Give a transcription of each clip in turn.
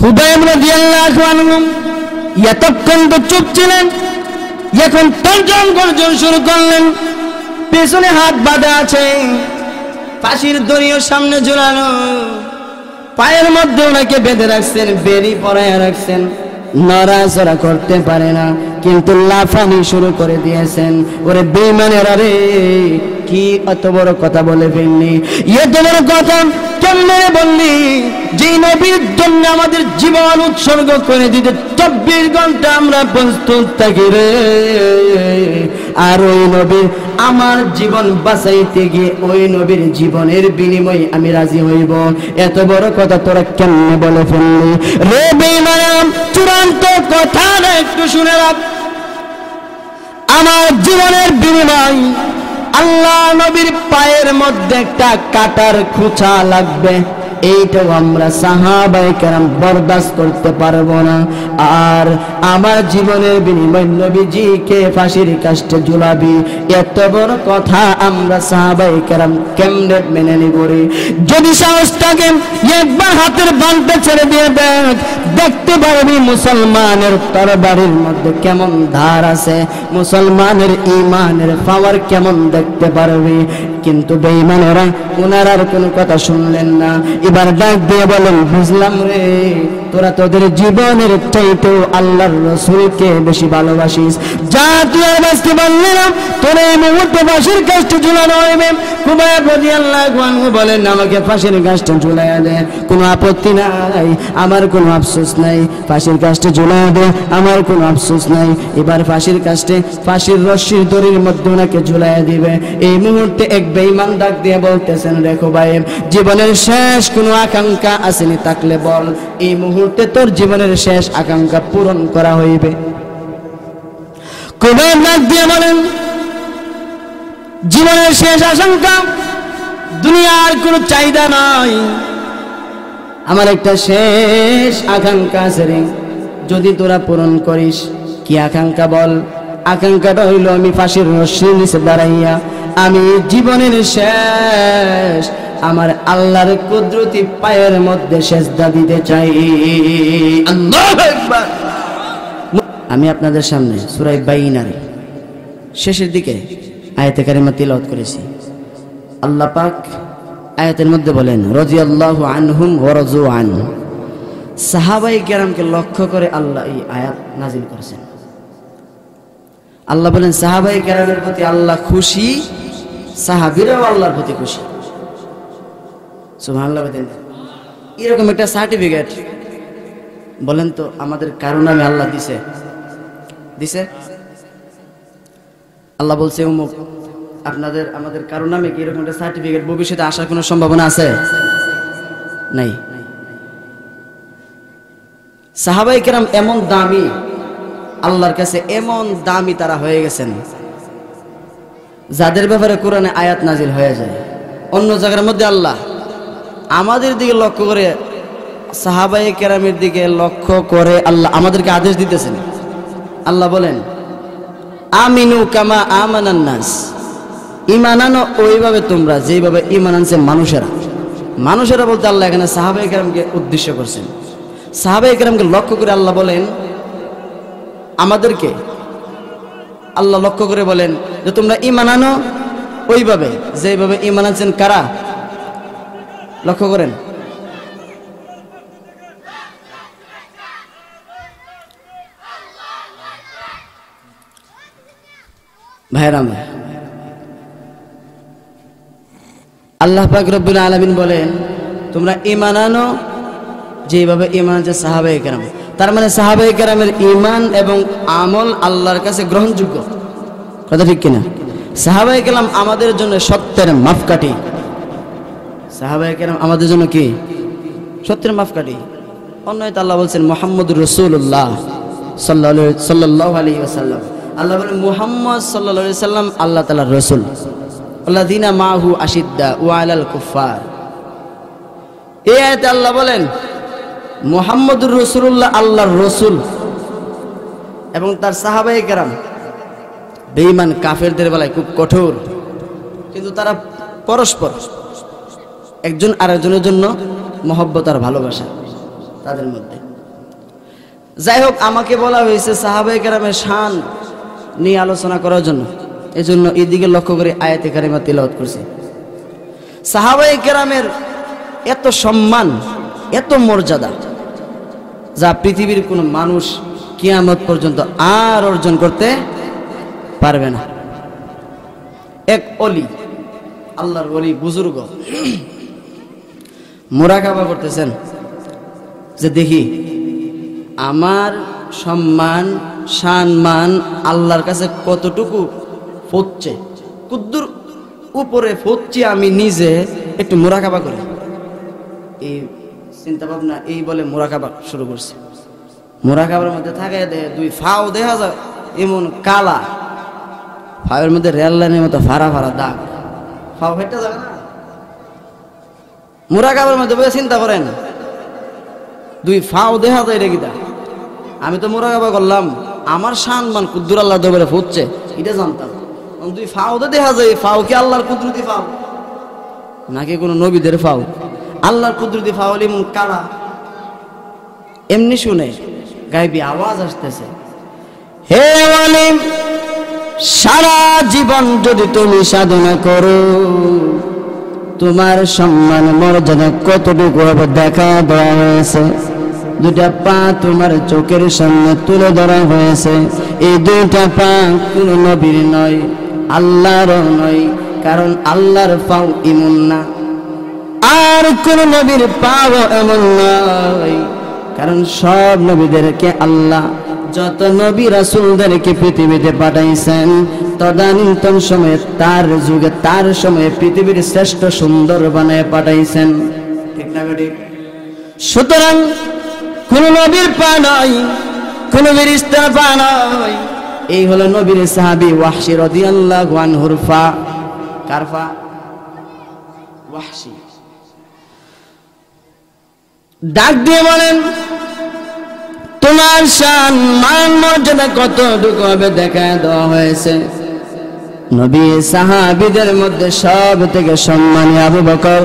খুবাইব রাদিয়াল্লাহু আনহু এতক্ষণ তো চুপ ছিলেন, এখন তর্জন গর্জন শুরু করলেন। পেছনে হাত বাঁধা আছে, ফাঁসির দড়িও সামনে ঝুলানো, পায়ের মধ্যে ওনাকে বেঁধে রাখছেন, বেড়ি পরায় রাখছেন, নড়াচড়া করতে পারে না, কিন্তু লাফানি শুরু করে দিয়েছেন। ওরে বেঈমানেরা রে, কি এত বড় কথা বলে ফেললি, এত বড় কথা কেমনে বললি? যে নবীর জন্য আমাদের জীবন উৎসর্গ করে দিতে 24 ঘন্টা আমরা প্রস্তুত থাকি রে, আর ওই নবীর আমার জীবন বাঁচাইতে গিয়ে ওই নবীর জীবনের বিনিময়ে আমি রাজি হইব, এত বড় কথা তোরা কেমনে বলে ফেললি রে বেঈমান? চূড়ান্ত কথা একটু শুনে রাখ, আমার জীবনের বিনিময় আল্লাহ নবীর পায়ের মধ্যে একটা কাটার খোঁচা লাগবে, এইটাও আমরা সাহাবায়ে কেরাম বরদাস্ত করতে পারবো না। আর আমার জীবনের বিনিময় নবীজিকে ফাঁসির কাস্টে ঝুলাবি, এত বড় কথা আমরা সাহাবায়ে কেরাম কেমনে মেনে নিব রে? যদি সাহস থাকে একবার হাতের বাঁধটা ছেড়ে দিয়ে দেখ, দেখতে পারবি মুসলমানের তরবারির মধ্যে কেমন ধার আছে, মুসলমানের ইমানের পাওয়ার কেমন দেখতে পারবি। কিন্তু বেঈমানেরা ওনারা আর কোনো কথা শুনলেন না। এবার ডাক দিয়ে বলেন, বুঝলাম রে, তোরা তোদের জীবনের চাইতেও আল্লাহর রাসূলকে বেশি ভালোবাসিস, যা তুই আর বাঁচতে পারলি না, তোর এই মুহূর্তে ফাঁসির কাস্টে ঝুলানো হইবে। খুবাইব রাদিয়াল্লাহু আনহু বলেন, আমাকে ফাঁসির কাস্টে ঝুলাইয়া দে, কোনো আপত্তি নাই, আমার কোনো আফসোস নাই, ফাঁসির কাস্টে ঝুলাইয়া দে, আমার কোনো আফসোস নাই। এবার ফাঁসির কাস্টে ফাঁসির রশির দড়ির মধ্যে ওনাকে ঝুলাইয়া দিবে। এই মুহূর্তে এক বেঈমান ডাক দিয়ে বলতেছেন, দেখো ভাই, জীবনের শেষ কোনো আকাঙ্ক্ষা আসেনি থাকলে বল, এই মুহূর্তে তোর জীবনের শেষ আকাঙ্ক্ষা পূরণ করা হইবে। খুবাইব ডাক দিয়ে বলেন, জীবনের শেষ আকাঙ্ক্ষা দুনিয়ার কোনো চাহিদা নাই, আমার একটা শেষ আকাঙ্ক্ষা আছে রে, যদি তোরা পূরণ করিস। কি আকাঙ্ক্ষা বল? আকাঙ্ক্ষাটা হইল আমি ফাঁসির রশির নিচে দাঁড়াইয়া আমি জীবনের শেষ আমার আল্লাহর কুদরতি পায়ের মধ্যে সেজদা দিতে চাই। আল্লাহু আকবার। আমি আপনাদের সামনে সূরা বাইনার শেষের দিকে আয়াতে কারিমা তিলাওয়াত করেছি। আল্লাহ পাক আয়াতের মধ্যে বলেন, রাদিয়াল্লাহু আনহুম ওয়া রাযু আনহু। সাহাবায়ে কেরামকে লক্ষ্য করে আল্লাহ এই আয়াত নাজিল করেছেন। আল্লাহ বলেন, সাহাবায়ে কেরামের প্রতি আল্লাহ খুশি, সাহাবীরাও আল্লাহর প্রতি খুশি। সুবহানাল্লাহ। এরকম একটা সার্টিফিকেট বলেন তো আমাদের কারো নামে আল্লাহ দিছে? দিছে? আল্লাহ বলছে অমুক, আপনাদের আমাদের কারো নামে কি এরকম একটা সার্টিফিকেট ভবিষ্যতে আসার কোনো সম্ভাবনা আছে? নাই। সাহাবায়ে কেরাম এমন দামি, আল্লাহর কাছে এমন দামি তারা হয়ে গেছেন, যাদের ব্যাপারে কোরআনে আয়াত নাজিল হয়ে যায়। অন্য জায়গার মধ্যে আল্লাহ আমাদের দিকে লক্ষ্য করে, সাহাবায়ে কেরামের দিকে লক্ষ্য করে আল্লাহ আমাদেরকে আদেশ দিতেছেন। আল্লাহ বলেন, আমিনু কামা আমানান নাস, ঈমান আনো ওইভাবে তোমরা যেভাবে ঈমান আনছে মানুষেরা। মানুষেরা বলতে আল্লাহ এখানে সাহাবায়ে কেরামকে উদ্দেশ্য করছেন। সাহাবায়ে কেরামকে লক্ষ্য করে আল্লাহ বলেন, আমাদেরকে আল্লাহ লক্ষ্য করে বলেন যে তোমরা ঈমান আনো ওইভাবে যেভাবে ঈমান আনছেন কারা? লক্ষ্য করেন। ভাইরা, আল্লাহ পাক রব্বুল আলামিন বলেন, তোমরা ঈমান আনো যেভাবে ঈমান আনছে সাহাবায়ে কেরাম। তার মানে সাহাবায়ে কেরামের ঈমান এবং আমল আল্লাহর কাছে গ্রহণযোগ্য। কথা ঠিক কিনা? সাহাবায়ে কেরাম আমাদের জন্য সত্যের মাপকাঠি। সাহাবায়ে কেরাম আমাদের জন্য কি? সত্যের মাপকাঠি। অন্যতে আল্লাহ বলছেন মুহাম্মদুর রাসূলুল্লাহ সাল্লাল্লাহু আলাইহি ওয়াসাল্লাম। আল্লাহ বলেন মুহাম্মদ সাল্লাল্লাহু আলাইহি ওয়াসাল্লাম আল্লাহ তাআলার রাসূল। আল্লাযীনা মাহু আশিদ্দা ওয়া আলাল কুফার। এই আয়াতে আল্লাহ বলেন মুহাম্মদুর রাসূলুল্লাহ আল্লাহর রাসূল এবং তার সাহাবায়ে কেরাম বেঈমান কাফেরদের বেলায় খুব কঠোর, কিন্তু তারা পরস্পর একজন আরেকজনের জন্য মহব্বত আর ভালোবাসা। তাদের মধ্যে। যাই হোক, আমাকে বলা হয়েছে সাহাবায়ে কেরামের শান নিয়ে আলোচনা করার জন্য, এজন্য এই দিকে লক্ষ্য করে আয়াতে কারিমা তিলাওয়াত করছি। সাহাবায়ে কেরামের এত সম্মান, এত মর্যাদা, যা পৃথিবীর কোনো মানুষ কিয়ামত পর্যন্ত আর অর্জন করতে পারবে না। এক অলি, আল্লাহর ওলি বুজুর্গ মুরাকাবা করতেছেন যে দেখি আমার সম্মান সম্মান আল্লাহর কাছে কতটুকু পৌঁছে, কুদ্দুর উপরে পৌঁছে আমি নিজে একটু মুরাকাবা করি। এই চিন্তা ভাবনা এই বলে মুরাকাবা শুরু করছে। মুরাকাবার মধ্যে থাকে দুই ফাও দেখা যায় এমন কালা, ফাওয়ের মধ্যে রেল লাইনের মতো ফাড়া ফাড়া দাগ, ফাও হেঁটে যাবে না। মুরাকাবার মধ্যে বসে চিন্তা করেন দুই ফাও দেখা যায় রেগি দা। আমি তো মুরাকাবা করলাম, আমার সম্মান কুদ্দুর আল্লাহ দরবারে পৌঁছে এটা জানতাম। দুই ফাও তো দেখা যায়, ফাও কি আল্লাহর কুদরতি ফাও নাকি কোনো নবীদের ফাও? আল্লাহর কুদরতি ফাও এমন কালা। এমনি শুনে গায়েবী আওয়াজ আসতেছে, হে আলিম, সারা জীবন যদি তুমি সাধনা করো, তোমার সম্মান মর্যাদা কতটুকু হবে দেখা দেওয়া হয়েছে। দুটা পা তোমার চোখের সামনে তুলে ধরা হয়েছে। এই দুইটা পা কোনো নবীর নয়, আল্লাহরও নয়, কারণ আল্লাহর পাও এমন না, আর কোন নবীর পাও এমন নয়, কারণ সব নবীদেরকে আল্লাহ যত নবী রাসূলদেরকে পৃথিবীতে পাঠাইছেন, তদানীন্তন সময়ে তার যুগে তার সময়ে পৃথিবীর শ্রেষ্ঠ সুন্দর বানায় পাঠাইছেন, ঠিক না বেটি? সুতরাং কোন নবীর পা নয়, কোন ফেরেশতার পা নয়। এই হলো নবীর সাহাবী ওয়াহশী রাদিয়াল্লাহু আনহুর পা। কার পা? ওয়াহশী। ডাক দিয়ে বলেন, তোমার শান মান মর্যাদা কতটুকু হবে দেখা দেওয়া হয়েছে। নবী সাহাবীদের মধ্যে সব থেকে সম্মানী আবু বকর,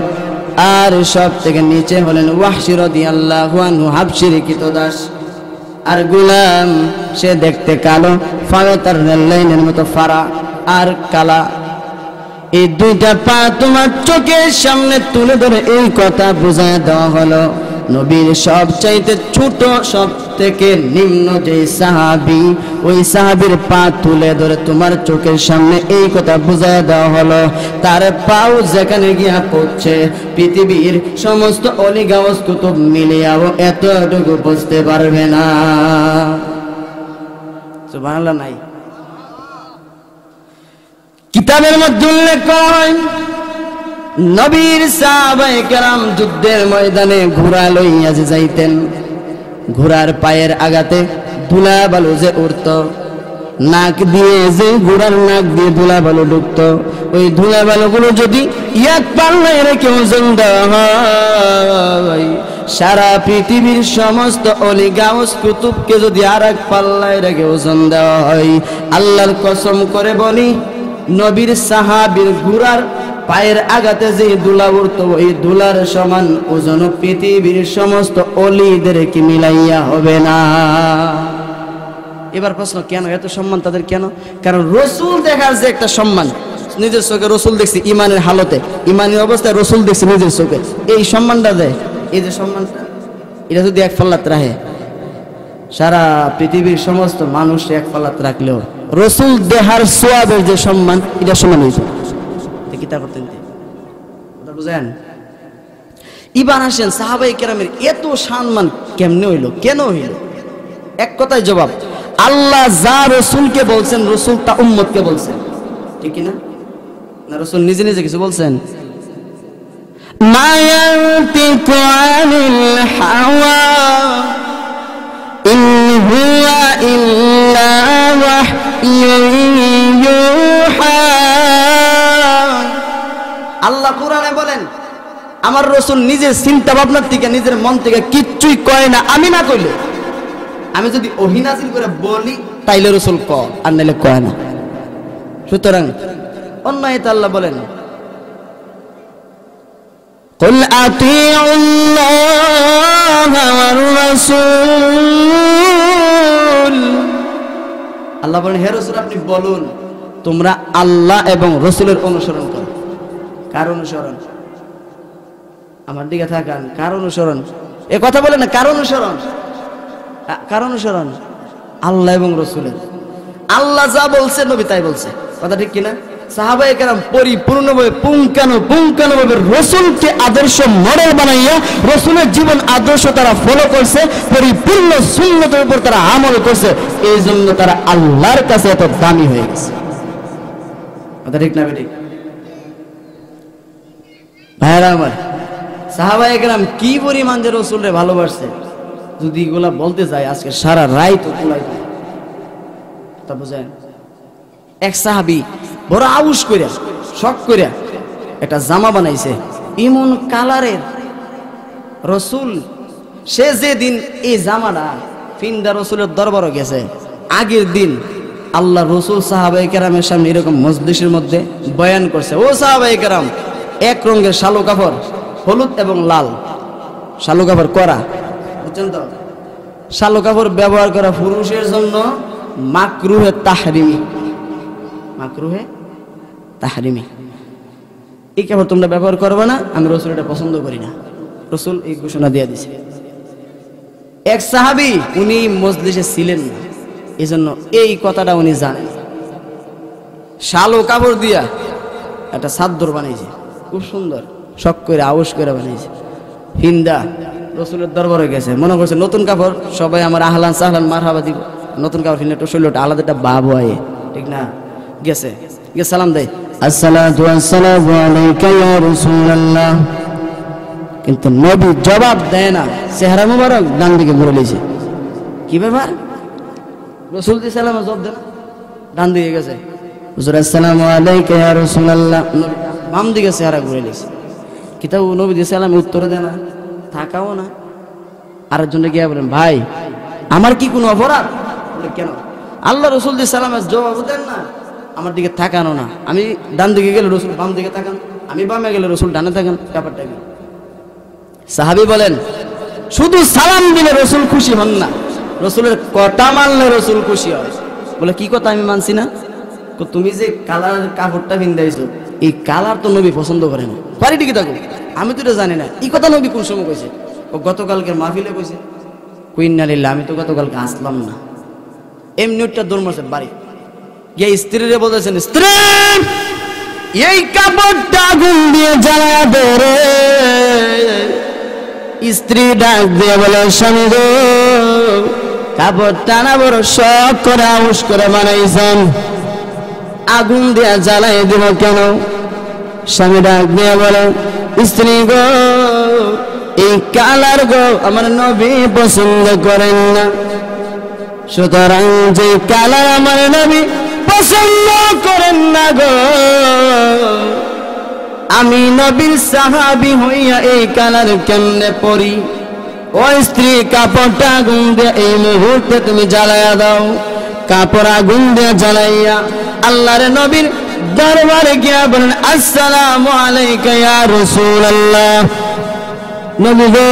আর সব থেকে নিচে হলেন ওয়াহশী রাদিয়াল্লাহু আনহু, হাবশীর কৃতদাস আর গোলাম। সে দেখতে কালো, ফাও তার রেল লাইনের মতো ফাড়া আর কালা। এই দুইটা পা তোমার চোখের সামনে তুলে ধরে এই কথা বোঝায় দেওয়া হলো। নবীর সবচাইতে ছোট, সব থেকে নিম্ন যে সাহাবী, ওই সাহাবীর পা তুলে ধরে তোমার চোখের সামনে এই কথা বুঝায় দেওয়া হলো। তার পাও যেখানে গিয়া পড়ছে, পৃথিবীর সমস্ত অলি গাওস কুতুব মিলিয়াও এতটুকু বুঝতে পারবে না। সুবহানাল্লাহ নাই? কিতাবের মধ্যে উল্লেখ করা হয়, নবীর সাহাবায়ে কেরাম যুদ্ধের ময়দানে ঘোড়া লইয়া যে যাইতেন, ঘোড়ার পায়ের আগাতে ধুলা বালু যে উড়ত, নাক দিয়ে যে ঘোড়ার নাক দিয়ে ধুলা বালু ঢুকত, ওই ধুলা বালুগুলো যদি এক পাল্লায় রেখে ওজন দেওয়া হয়, সারা পৃথিবীর সমস্ত অলি গাউস কুতুবকে যদি আর এক পাল্লায় রেখে ওজন দেওয়া হয়, আল্লাহর কসম করে বলি, নবীর সাহাবীর ঘোড়ার পায়ের আগাতে যে ধুলা উড়ত, এই ধুলার সমান ওজন পৃথিবীর সমস্ত অলিদেরকে মিলাইয়া হবে না। এবার প্রশ্ন, কেন এত সম্মান তাদের? কেন? কারণ রসুল দেখার যে একটা সম্মান, নিজের চোখে রসুল দেখছি ইমানের হালতে, ইমানের অবস্থায় রসুল দেখছি নিজের চোখে, এই সম্মানটা দেয়। এই যে সম্মানটা, এটা যদি এক পাল্লাত রাখে, সারা পৃথিবীর সমস্ত মানুষ এক পাল্লাত রাখলেও রসুল দেহার সোয়াবের যে সম্মান, এটা সমান হয়েছে। কিতা করতেন কথা বুঝেন? ইবার আসেন, সাহাবায়ে কেরামের এত সম্মান কেমনে হইল, কেন হইল? এক কথায় জবাব, আল্লাহ যা রসুলকে বলছেন, রসুল তা উম্মতকে বলছেন, ঠিক না? না রসুল নিজে নিজে কিছু বলছেন? মা ইয়ানতিকু আনিল হাওয়া ইন হুয়া ইল্লা ওয়াহয়ুন ইউহা। আল্লাহ কোরআনে বলেন, আমার রসুল নিজের চিন্তা ভাবনার থেকে, নিজের মন থেকে কিচ্ছুই কয় না। আমি না কইলে, আমি যদি ওহী নাযিল করে বলি তাইলে রসুল কয়, আর নাইলে কয় না। সুতরাং অন্য আয়াতে আল্লাহ বলেন, কুল আতিউল্লাহ ওয়ার রাসূল, আল্লাহ বলেন হে রাসূল আপনি বলুন তোমরা আল্লাহ এবং রাসূলের অনুসরণ করো। কার অনুসরণ? আমার দিকে তাকান, কার অনুসরণ? এ কথা বলে না, কার অনুসরণ? কার অনুসরণ? আল্লাহ এবং রাসূলের। আল্লাহ যা বলছে নবী তাই বলছে, কথা ঠিক কিনা? সাহাবায়ে কেরাম পরিপূর্ণভাবে পুঙ্খানুপুঙ্খানুভাবে রাসূলকে আদর্শ মডেল বানাইয়া রাসূলের জীবন আদর্শ তারা ফলো করছে, পরিপূর্ণ সুন্নতের উপর তারা আমল করছে, এই জন্য তারা আল্লাহর কাছে এত দামি হয়ে গেছে। কথা ঠিক না বেঠিক? ভাইরা আমার, সাহাবায়ে কেরাম কি পরিমাণ যে রাসূলকে ভালোবাসছে, যদি এগুলা বলতে যায় আজকে সারা রাত কুলাই তা বুঝেন। এক সাহাবী বড় আউশ কইরা শখ কইরা একটা জামা বানাইছে এমন কালারের, রাসূল সে যেদিন এই জামাটা ফিন্দা রাসূলের দরবারে গেছে, আগের দিন আল্লাহ রাসূল সাহাবায়ে কেরামের সামনে এরকম মজলিসের মধ্যে বয়ান করছে, ও সাহাবায়ে কেরাম, এক রঙের শালো কাপড়, হলুদ এবং লাল শালো কাপড় করা, বুঝছেন তো? শালো কাপড় ব্যবহার করা পুরুষের জন্য মাকরুহে তাহরিমি, মাকরুহে তাহরিমি। এই কাপড় তোমরা ব্যবহার করবে না, আমি রাসূল এটা পছন্দ করি না। রাসূল এই ঘোষণা দিয়ে দিছে। এক সাহাবী উনি মজলিসে ছিলেন না, এই জন্য এই কথাটা উনি জানেন। শালো কাপড় দিয়া একটা চাদর বানাইছে, খুব সুন্দর, শখ করে আউশ করে বানাইছে। হিন্দা রাসূলের দরবারে গেছে, মনে করছে নতুন কাপড়, সবাই আমার আহলান সাহলান মারহাবা দিব, নতুন কাপড় কিনে একটু শরীরটা আলাদা একটা ভাব হয়, ঠিক না? গেছে গিয়ে সালাম দেয়, আসসালাতু ওয়াসসালামু আলাইকা ইয়া রাসূলুল্লাহ, কিন্তু নবী জবাব দেয় না, চেহারা মুবারক ডান দিকে ঘুরে লইছে। কি ব্যাপার? রাসূল দি সালাম জবাব দেন, ডান দিকে গেছে, হুজুর আসসালামু আলাইকা ইয়া রাসূলুল্লাহ, বাম দিকে চেহারা ঘুরে লইছে। কিতাব নবী দি সালাম উত্তর দেয় না, থাকাও না। আরেকজনে গিয়ে বলেন, ভাই আমার কি কোনো অপরাধ? বলে কেন? আল্লাহ রাসূল দি সালামের জবাব দেন না, আমার দিকে তাকানো না, আমি ডান দিকে গেলে রাসূল বাম দিকে তাকান, আমি বামে গেলে রাসূল ডানে তাকান, ব্যাপারটা কি? সাহাবী বলেন, শুধু সালাম দিলে রাসূল খুশি হন না, রাসূলের কথা মানলে রাসূল খুশি হয়। বলে কি কথা? আমি মানছি না। তুমি যে কালার কাপড়টা পিন্দাইছো এই কালার তো নবী পছন্দ করেন, পারি ঠিকই থাকো, আমি তো এটা জানি না। এই কথা নবী কোন সময় কইছে? ও গতকালকের মাহফিলে কইছে। কুইন্নালিল্লাহ, আমি তো গতকালকে আসলাম না। এমনি একটা দৌড় মারছে বাড়ি গিয়ে স্ত্রীরে বলতেছেন, স্ত্রী এই কাপড়টা আগুন দিয়ে জ্বালা দে রে। স্ত্রী ডাক দিয়ে বলে, স্বামী গো, কাপড়টা না বড় শখ করে আউশ করে বানাইছেন, আগুন দিয়ে জ্বালাই দিব কেন? স্বামী ডাক দিয়ে বলে, স্ত্রী গো এই কালার গো আমার নবী পছন্দ করেন না, সুতরাং যে কালার আমার নবী পছন্দ করেন না গো, আমি নবীর সাহাবী হইয়া এই কালার কেমনে পরি? ও স্ত্রী, কাপড়টা আগুন দিয়ে এই মুহূর্তে তুমি জ্বালাইয়া দাও। কাপড় আগুন দিয়ে জ্বালাইয়া আল্লাহর নবীর দরবারে গিয়া বলেন, আসসালামু আলাইকা ইয়া রাসূলুল্লাহ। নবী গো,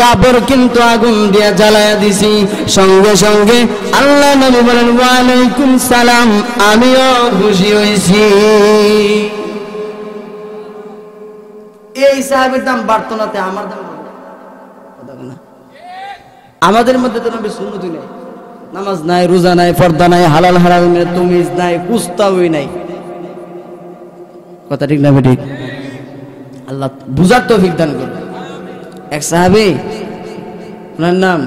কাপড় কিন্তু আগুন দিয়ে জ্বালাইয়া দিছি। সঙ্গে সঙ্গে আল্লাহ নবী বলেন, ওয়া আলাইকুম সালাম, আমিও খুশি হইছি। এই সাহাবীর দাম বাড়তো না, আমার দাম বাড়তো না। আমাদের মধ্যে তো নবী সুন্নতই নাই, নামাজ নাই, রোজা নাই, পর্দা নাই, হালাল হারামের তমিজ নাই, কুস্তাওই নাই। কথা ঠিক না ঠিক? আল্লাহ বুঝার তৌফিক দান করুন। এক সাহাবী, ওনার নাম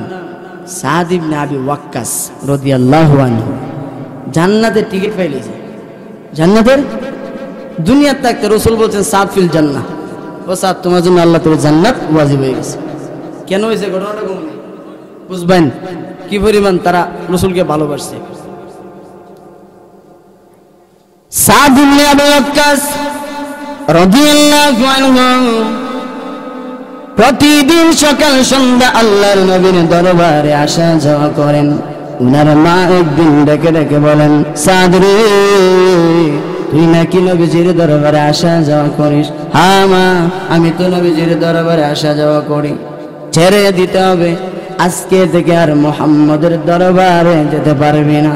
সাদ ইবনে আবি ওয়াক্কাস রাদিয়াল্লাহু আনহু, জান্নাতের টিকিট পাইলেছে। জান্নাতের দুনিয়ার থাকতে রাসূল বলছেন, সাদ ফিল জান্নাহ, ও সাদ তোমার জন্য আল্লাহ তাআলা জান্নাত ওয়াজিব হয়ে গেছে। কেন হয়েছে ঘটনাটা কম নেই, বুঝবেন কি পরিমাণ তারা রাসূলকে ভালোবাসছে। সাদ ইবনে আবি ওয়াক্কাস রাদিয়াল্লাহু আনহু প্রতিদিন সকাল সন্ধ্যা আল্লাহর নবীর দরবারে আসা যাওয়া করেন। উনার মা একদিন ডেকে ডেকে বলেন, সাদ রে তুই নাকি নবীজির দরবারে আসা যাওয়া করিস? হ্যাঁ মা, আমি তো নবীজির দরবারে আসা যাওয়া করি। ছেড়ে দিতে হবে, আজকে থেকে আর মুহাম্মদের দরবারে যেতে পারবি না।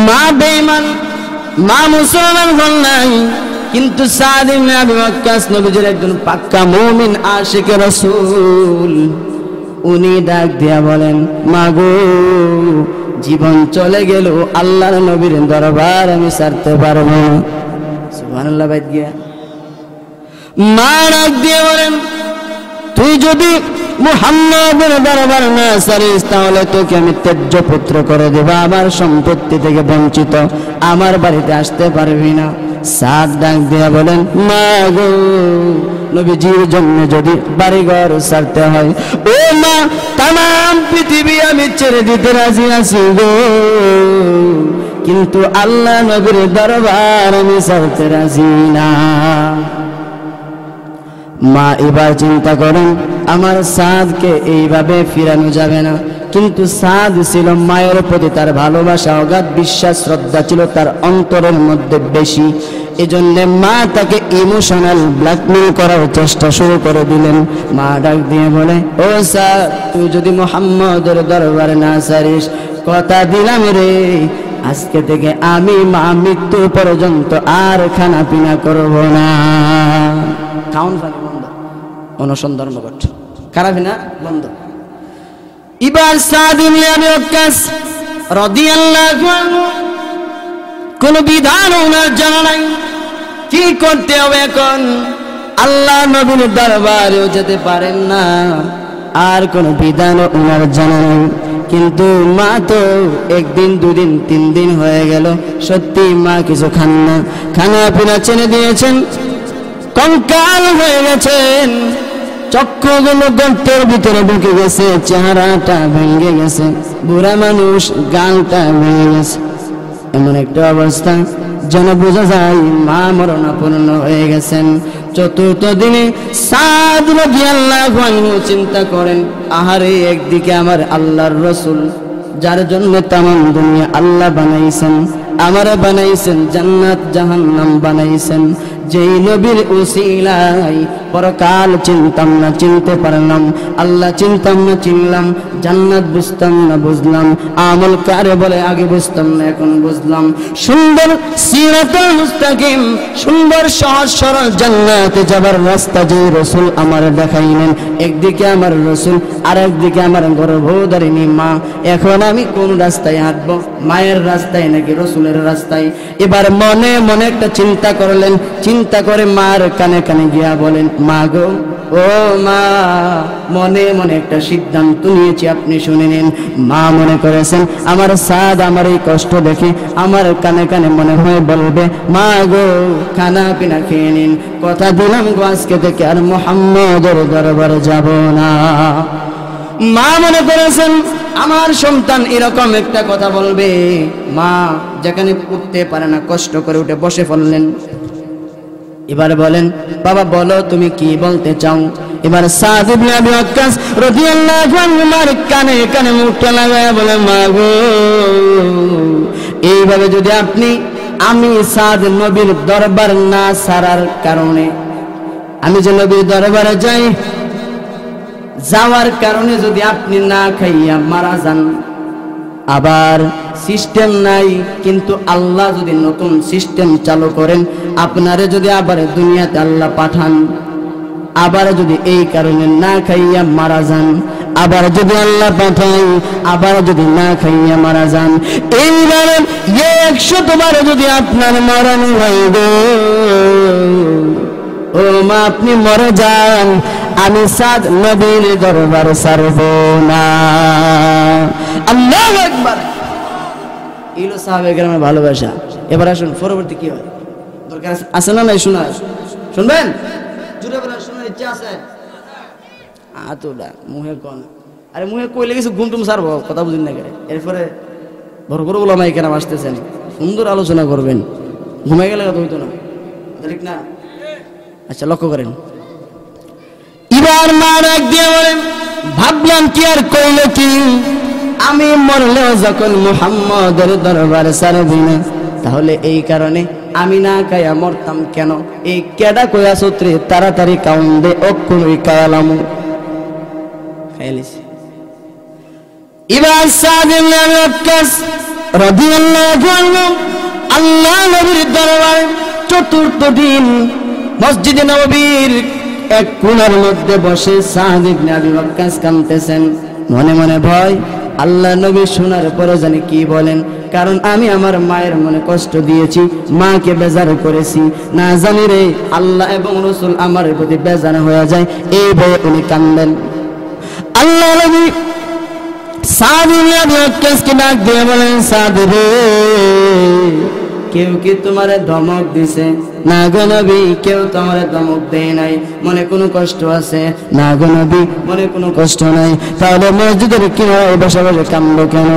মা বেঈমান, মা মুসলমান হন নাই, কিন্তু সাদ ইবনে আবি ওয়াক্কাস নবীজির একজন পাক্কা মুমিন আশিক রাসূল। উনি ডাক দিয়া বলেন, মাগো জীবন চলে গেল, আল্লাহর নবীর দরবার আমি ছাড়তে পারবো না। সুবহানাল্লাহ। বাইত গিয়া মা ডাক দিয়ে বলেন, তুই যদি মুহাম্মদের দরবার না ছাড়িস তাহলে তোকে আমি ত্যায্য পুত্র করে দেব, আমার সম্পত্তি থেকে বঞ্চিত, আমার বাড়িতে আসতে পারবি না। সাদ ডাক দিয়া বলেন, মা গো নবীজির জন্য যদি বাড়িঘর ছাড়তে হয়, ও মা তামাম পৃথিবী আমি ছেড়ে দিতে রাজি আছি গো, কিন্তু আল্লাহ নবীর দরবার আমি ছাড়তে রাজি না। মা এবার চিন্তা করেন, আমার সাদকে এইভাবে ফিরানো যাবে না, কিন্তু সাদ ছিল মায়ের প্রতি তার ভালোবাসা, অগাধ বিশ্বাস শ্রদ্ধা ছিল তার অন্তরের মধ্যে বেশি। এজন্য মা তাকে ইমোশনাল ব্ল্যাকমেল করার চেষ্টা শুরু করে দিলেন। মা ডাক দিয়ে বলে, ও সাদ তুই যদি মুহাম্মদের দরবারে না ছাড়িস, কথা দিলাম রে আজকে থেকে আমি মা মৃত্যু পর্যন্ত আর খানা পিনা করব না। খাওন পানি বন্ধ, অনশন ধর্মঘট, খানা পিনা বন্ধ। এবার সাদ ইবনে আবি ওয়াক্কাস রাদিয়াল্লাহু আনহু কোন বিধান ওনার জানা নাই, কি করতে হবে এখন? আল্লাহ নবীর দরবারেও যেতে পারেন না, আর কোন বিধান ওনার জানা নেই। কিন্তু মা তো একদিন দুদিন তিন দিন হয়ে গেল, সত্যি মা কিছু খান না, খানা পিনা ছেড়ে দিয়েছেন, কঙ্কাল হয়ে গেছেন, চক্ষুগুলো গর্তের ভিতরে ঢুকে গেছে, চেহারাটা ভেঙে গেছে, বুড়া মানুষ, গালটা ভেঙে গেছে। এমন একটা অবস্থা যেন বোঝা যায় মা মরণাপন্ন হয়ে গেছেন। চতুর্থ দিনে সাদ রাদিয়াল্লাহু আনহু চিন্তা করেন, আহারে একদিকে আমার আল্লাহর রাসূল, যার জন্য তামাম দুনিয়া আল্লাহ বানাইছেন, আমারে বানাইছেন, জান্নাত জাহান্নাম বানাইছেন, যেই নবীর উসিলায় পরকাল চিনতাম না চিনতে পারলাম, আল্লাহ চিনতাম না চিনলাম, জান্নাত বুঝতাম না বুঝলাম, আমল কারে বলে আগে বুঝতাম না এখন বুঝলাম। সুন্দর সিরাতুল মুস্তাকিম, সুন্দর সহজ সরল জান্নাতে যাবার রাস্তা যে রাসূল আমার দেখাইলেন, একদিকে আমার রাসূল আর একদিকে আমার গর্ভধারিণী মা। এখন আমি কোন রাস্তায় হাঁটবো, মায়ের রাস্তায় নাকি রাসূলের রাস্তায়? এবার মনে মনে একটা চিন্তা করলেন, চিন্তা করে মার কানে কানে গিয়া বলেন, মা গো, ও মা, মনে মনে একটা সিদ্ধান্ত নিয়েছি, আপনি শুনে নিন। মা মনে করেছেন আমার সাদ আমার এই কষ্ট দেখে আমার কানে কানে মনে হয় বলবে, মা গো খানা পিনা খেয়ে নিন, কথা দিলাম গো আজকে থেকে আর মুহাম্মদের দরবারে যাব না। মা মনে করেছেন আমার সন্তান এরকম একটা কথা বলবে। মা যেখানে উঠতে পারে না কষ্ট করে উঠে বসে পড়লেন। এবার বলেন, বাবা বলো তুমি কি বলতে চাও? এবার সাদ ইবনে আবি ওয়াক্কাস রাদিয়াল্লাহু আনহু মার কানে কানে মুখটা লাগায়া বলে, মা গো এইভাবে যদি আমি সাদ নবীর দরবার না ছাড়ার কারণে, আমি যে নবীর দরবারে যাই, যাওয়ার কারণে যদি আপনি না খাইয়া মারা যান, আবার সিস্টেম নাই, কিন্তু আল্লাহ যদি নতুন সিস্টেম চালু করেন, আপনারে যদি আবার দুনিয়াতে আল্লাহ পাঠান, আবার যদি এই কারণে না খাইয়া মারা যান, আবার যদি আল্লাহ পাঠাই, আবার যদি না খাইয়া মারা যান, এইবারে 100 বার যদি আপনার মরণ হয় গো, ও মা আপনি মরে যান, আমি সাদ নবীর দরবার ছাড়ব না। আল্লাহু আকবার। ইলো সাহাবে কেরামের ভালোবাসা। এবার আসুন পরবর্তী কি হয়, দরকার আছে না নাই শোনা? শুনবেন? জুড়ে বলা শোনার ইচ্ছা আছে? আতুলা মুহে কোন, আরে মুহে কইলে কিছু ঘুম টুম ছাড়বো, কথা বুঝিন না করে। এরপরে বড় বড় ওলামায়ে কেরাম আসতেছেন, সুন্দর আলোচনা করবেন, ঘুমাই গেলে কথা হইতো না, ঠিক না? আচ্ছা লক্ষ্য করেন। এবার মা ডাক দিয়ে বলেন, ভাবলাম কি আর কইলো কি, আমি মরলেও যখন মুহাম্মদের দরবার ছাড়বি না, তাহলে এই কারণে আমি না খাইয়া মরতাম কেন? এই কেডা কইয়া সূত্রে তাড়াতাড়ি কাউন দে অক্ষুই কায়ালামু খাইলিস। এবার সাদ ইবনে আবি ওয়াক্কাস রাদিয়াল্লাহু আনহু আল্লাহ নবীর দরবারে চতুর্থ দিন মসজিদে নববীর এক কোণার মধ্যে বসে সাদ ইবনে আবি ওয়াক্কাস কাঁদতেছেন, মনে মনে ভয় আল্লাহ নবী শোনার পরে জানি কি বলেন, কারণ আমি আমার মায়ের মনে কষ্ট দিয়েছি, মাকে বেজার করেছি, না জানি রে আল্লাহ এবং রাসূল আমার প্রতি বেজার হয়ে যায়, এই ভয়ে উনি কাঁদেন। আল্লাহ নবী সাদ ইবনে আবি ওয়াক্কাসকে ডাক দিয়ে বলেন, সাদ রে কেউ কি তোমারে ধমক দিছে? না গো নবী, কেউ তোমারে ধমক দেয় নাই। মনে কোনো কষ্ট আছে? না গো নবী, মনে কোনো কষ্ট নাই। তাহলে মসজিদের কিনারে বসে বসে কাঁদো কেন?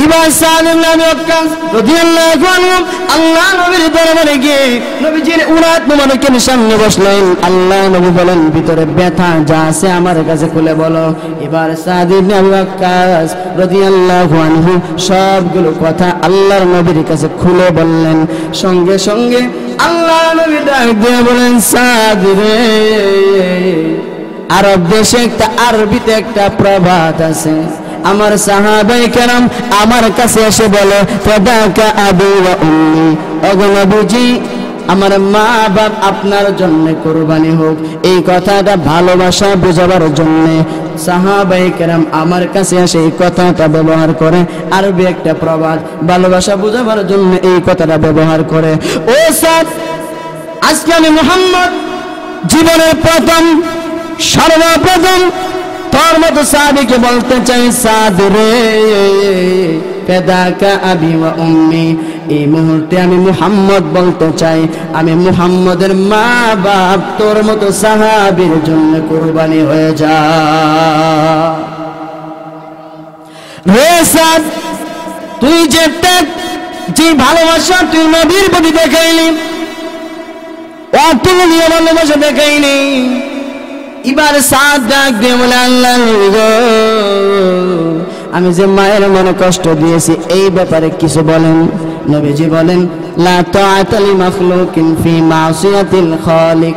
এবার সাদ ইবনে আবি ওয়াক্কাস রাদিয়াল্লাহু আনহু আল্লাহ নবীর দরবারে গিয়ে নবীজির উরাত মুবারকের সামনে বসলেন। আল্লাহ নবী বলেন, ভিতরে ব্যথা যা আছে আমার কাছে খুলে বলো। এবার সাদ ইবনে আবি ওয়াক্কাস রাদিয়াল্লাহু আনহু সবগুলো কথা আল্লাহর নবীর কাছে খুলে বললেন। সঙ্গে সঙ্গে আল্লাহ নবী ডাক দিয়ে বলেন, সাদ রে আরব দেশে একটা আরবিতে একটা প্রবাদ আছে, আমার সাহাবায়ে কেরাম আমার কাছে এসে বলে, ফাদাকা আবি ওয়া উম্মি, ওগো নবীজি আমার মা বাপ আপনার জন্য কুরবানি হোক। এই কথাটা ভালোবাসা বোঝাবার জন্য সাহাবায়ে কেরাম আমার কাছে এসে এই কথাটা ব্যবহার করে। আরবি একটা প্রবাদ ভালোবাসা বোঝাবার জন্য এই কথাটা ব্যবহার করে। ও সাদ, আজকে আমি মুহাম্মদ জীবনের প্রথম সর্বপ্রথম তোর মতো সাহাবীকে বলতে চাই, সাদ রে ফাদাকা আবি ওয়া উম্মি, এই মুহূর্তে আমি মুহাম্মদ বলতে চাই, আমি মুহাম্মদের মা বাপ তোর মতো সাহাবীর জন্য কুরবানি হয়ে যা। রে সাদ, তুই যে ভালোবাসা তুই নবীর প্রতি দেখাইলি, অতুলনীয় ভালোবাসা দেখাইনি। এবার সাদ ডাক দিয়ে বলে, আল্লাহ গো আমি যে মায়ের মনে কষ্ট দিয়েছি এই ব্যাপারে কিছু বলেন। নবীজি বলেন, লা তাআতা লি মাখলুকিন ফি মাসিয়াতিল খালিক।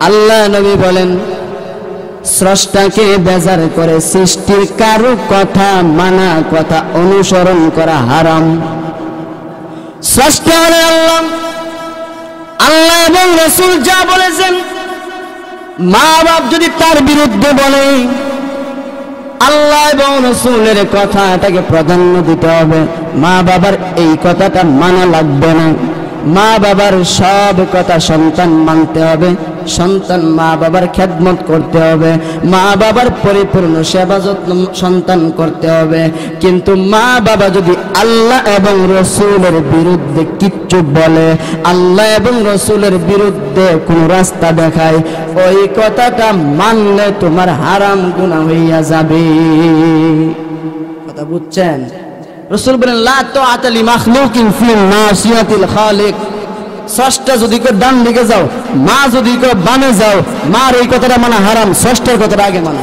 আল্লাহ নবী বলেন, স্রষ্টাকে বেজার করে সৃষ্টির কারো কথা মানা, কথা অনুসরণ করা হারাম। স্রষ্টা হলেন আল্লাহ, আল্লাহ এবং রাসূল যা বলেছেন, মা বাপ যদি তার বিরুদ্ধে বলে, আল্লাহ এবং রাসূলের কথাটাকে প্রাধান্য দিতে হবে। মা বাবার এই কথাটা মানা লাগবে না। মা বাবার সব কথা সন্তান মানতে হবে, সন্তান মা বাবার খেদমত করতে হবে, মা বাবার পরিপূর্ণ সেবা যত্ন সন্তান করতে হবে। কিন্তু মা বাবা যদি আল্লাহ এবং রাসূলের বিরুদ্ধে কিচ্ছু বলে, আল্লাহ এবং রাসূলের বিরুদ্ধে কোন রাস্তা দেখায়, ওই কথাটা মানলে তোমার হারাম গুনাহ হইয়া যাবে। কথা বুঝছেন? রাসূল বলেন, লা তাআতা লি মাখলুকিন ফি মাসিয়াতিল খালিক। স্রষ্টা যদি কেউ ডান দিকে যাও, মা যদি কেউ বামে যাও, মার এই কথাটা মানা হারাম, স্রষ্টার কথাটা আগে মানা।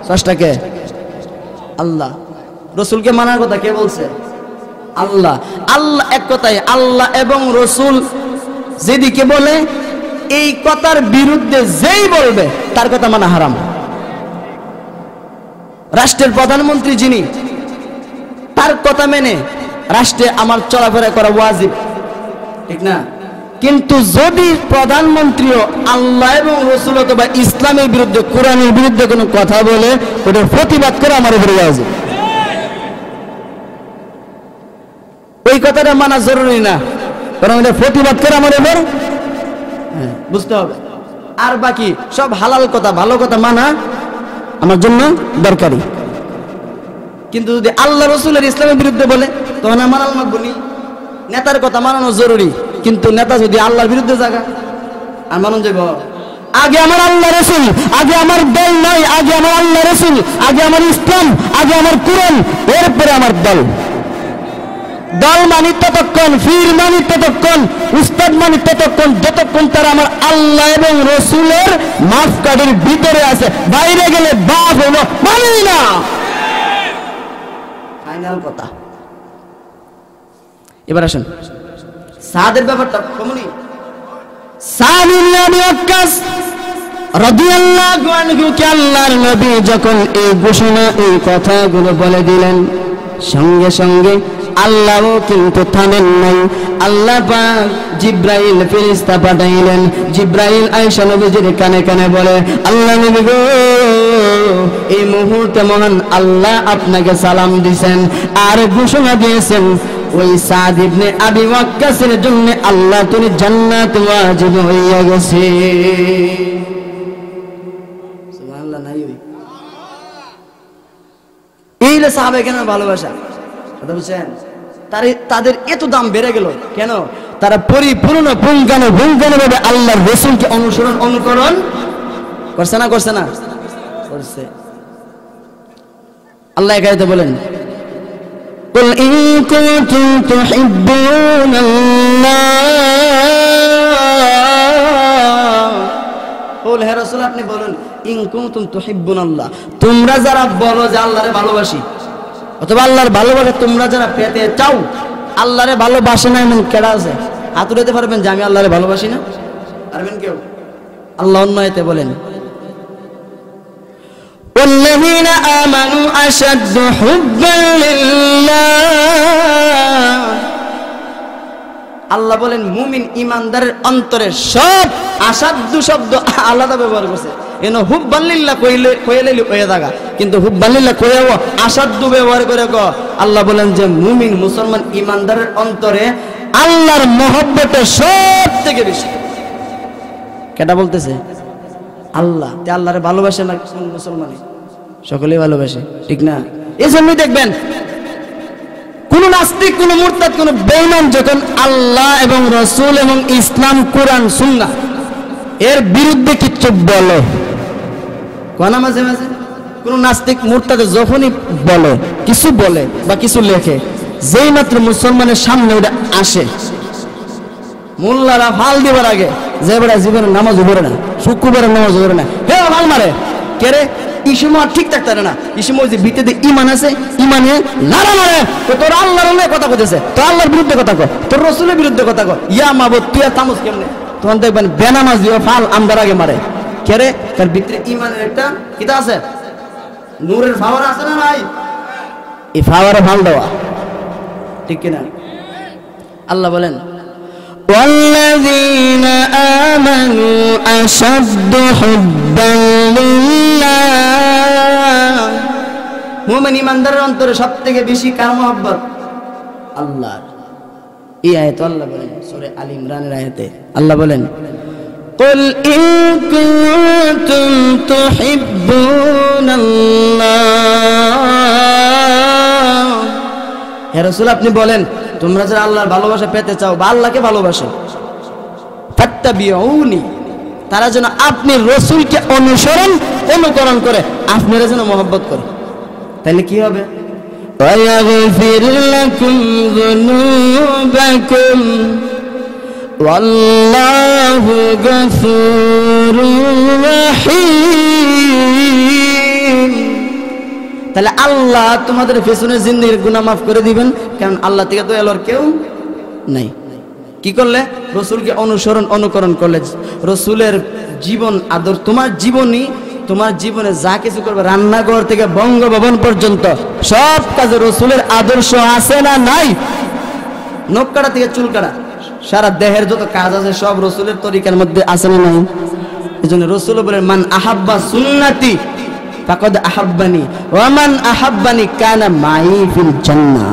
স্রষ্টাকে আল্লাহ, রাসূলকে মানার কথা কে বলছে? আল্লাহ। আল্লাহ এক কথায় আল্লাহ এবং রাসূল যেদিকে বলে, এই কথার বিরুদ্ধে যেই বলবে তার কথা মানা হারাম। রাষ্ট্রের প্রধানমন্ত্রী যিনি, তার কথা মেনে রাষ্ট্রে আমার চলাফেরা করা ওয়াজিব, ঠিক না? কিন্তু যদি প্রধানমন্ত্রীও আল্লাহ এবং রাসূল অথবা ইসলামের বিরুদ্ধে, কোরআনের বিরুদ্ধে কোনো কথা বলে, ওটার প্রতিবাদ করা আমার উপরে ওয়াজিব। ওই কথাটা মানা জরুরি না, কারণ এটা প্রতিবাদ করা আমার উপর বুঝতে হবে। আর বাকি সব হালাল কথা, ভালো কথা মানা আমার জন্য দরকারি। কিন্তু যদি আল্লাহ রাসূলের ইসলামের বিরুদ্ধে বলে, তখন আমার আল্লাহ বলি নেতার কথা মানানো জরুরি, কিন্তু নেতা যদি আল্লাহর বিরুদ্ধে জায়গা আর মানুষ যাব, আগে আমার আল্লাহ রাসূল, আগে আমার দল নাই, আগে আমার আল্লাহ রাসূল, আগে আমার ইসলাম, আগে আমার কুরআন, এরপরে আমার দল। দল মানি ততক্ষণ, ফির মানি ততক্ষণ, উস্তাদ মানি ততক্ষণ, যতক্ষণ তারা আমার আল্লাহ এবং রাসূলের মাপকাঠির ভিতরে আছে। বাইরে গেলে বাপ হলো মানি না, ফাইনাল কথা। এবার আসুন, সাদের ব্যাপারটা কমনি। সাদ ইবনে আবি ওয়াক্কাস রাদিয়াল্লাহু আনহু কে আল্লাহর নবী যখন এই ঘোষণা এই কথাগুলো বলে দিলেন, সঙ্গে সঙ্গে আল্লাহও কিন্তু থামেন নাই। আল্লাহ পাক জিব্রাইল ফেরেশতা পাঠাইলেন। জিব্রাইল আয়েশা নবীজির কানে কানে বলে, আল্লাহ নবী গো, এই মুহূর্তে মহান আল্লাহ আপনাকে সালাম দিয়েছেন আর ঘোষণা দিয়েছেন ওই সাদ ইবনে আবি ওয়াক্কাসের জন্য আল্লাহ তুমি জান্নাত ওয়াজিব হইয়া গেছে। সুবহানাল্লাহ। নাই ওই এইলে সাহাবায়ে কেন ভালোবাসা, কথা বুঝছেন? তাদের এত দাম বেড়ে গেল কেন? তারা পরিপূর্ণ পুঙ্খানুপুঙ্খানুভাবে আল্লাহর রাসূলকে অনুকরণ করছে না করছে না করছে। আল্লাহ একাইতে বলেন, কুল ইন কুনতুম তুহিব্বুনাল্লাহ, বল হে রাসূল আপনি বলুন, ইন কুনতুম তুহিব্বুনাল্লাহ, তোমরা যারা বলো যে আল্লাহরে ভালোবাসি, অথবা আল্লাহর ভালোবাসা তোমরা যারা পেতে চাও, আল্লাহরে ভালোবাসে না এমন কেডা আছে? হাত উঠাতে পারবেন যে আমি আল্লাহরে ভালোবাসি না? পারবেন কেউ? আল্লাহ অন্য আয়াতে বলেন, والذين آمنوا أشد حبا لله, আল্লাহ বলেন মুমিন ইমানদারের অন্তরে সব আসাধ্য শব্দ আলাদা ব্যবহার করছে। এন হুব্বান লিল্লাহ কইলে কইয়া থাকা, কিন্তু হুব্বান লিল্লাহ কইয়াও আসাধ্য ব্যবহার করে ক। আল্লাহ বলেন যে মুমিন মুসলমান ইমানদারের অন্তরে আল্লাহর মহব্বতে সব থেকে বেশি। কেটা বলতেছে? আল্লাহ। তে আল্লাহরে ভালোবাসে না মুসলমানে? সকলেই ভালোবাসে, ঠিক না? এই জন্যই দেখবেন কোন নাস্তিক, কোন মুরতাদ, কোন বেঈমান যখন আল্লাহ এবং রাসূল এবং ইসলাম কোরআন সুন্নাহ এর বিরুদ্ধে কিছু বলে, কোন মাঝে মাঝে কোন নাস্তিক মুরতাদ যখনই বলে, কিছু বলে বা কিছু লেখে, যেই মাত্র মুসলমানের সামনে ওটা আসে, মোল্লারা ফাল দিবার আগে যে বেড়া জীবনে নামাজ পড়ে না, শুক্রবারের নামাজ পড়ে না, হে ফাল মারে কে রে? এই সময় ঠিক থাকতে পারে না। এই সময় যে ভিতরে ইমান আছে, ইমানে লাড়া মারে, তো তোর আল্লাহর কথা কইতেছে, তোর আল্লাহর বিরুদ্ধে কথা কয়, তোর রাসূলের বিরুদ্ধে কথা কয়, ইয়া মাবুদ তুই তামস কেমনে? তখন দেখবেন বেনামাজ দিয়ে ফাল আমদার আগে মারে কে রে? তার ভিতরে ইমানের একটা কিতা আছে, নূরের পাওয়ার আছে না নাই? এই পাওয়ারে ফাল দেওয়া, ঠিক কিনা? আল্লাহ বলেন, والذين آمنوا أشد حبا لله, মুমিন ইমানদারের অন্তরে সবথেকে বেশি কার মহব্বত? আল্লাহর। এই আয়াতে আল্লাহ বলেন, সূরা আলী ইমরানের আয়াতে আল্লাহ বলেন, قل إن كنتم تحبون الله, হে রাসূল আপনি বলেন তোমরা যারা আল্লাহর ভালোবাসা পেতে চাও বা আল্লাহকে ভালোবাসো, ফাত্তাবিউনি, তারা যেন আপনি রাসূলকে অনুকরণ করে আপনারা যেন মহব্বত করে। তাহলে কি হবে? ওয়ায়াগফির লাকুম যুনুবাকুম ওয়াল্লাহু গফুরুর রাহিম। তাহলে আল্লাহ তোমাদের পেছনের জিন্দেগির গুনাহ মাফ করে দিবেন, কারণ আল্লাহ থেকে দয়ালু আর কেউ নাই। কি করলে? রাসূলকে অনুকরণ করলে, রাসূলের জীবন আদর, তোমার জীবনী, তোমার জীবনে যা কিছু করবে, রান্নাঘর থেকে বঙ্গভবন পর্যন্ত সব কাজে রাসূলের আদর্শ আছে না নাই? নখ কাটা থেকে চুল কাটা, সারা দেহের যত কাজ আছে সব রাসূলের তরিকার মধ্যে আছে না নাই? এজন্য রাসূল বলেন, মান আহাব্বা সুন্নতি ফাকাদ আহাব্বানি ওয়া মান আহাব্বানি কানা মাই ফিল জান্নাহ।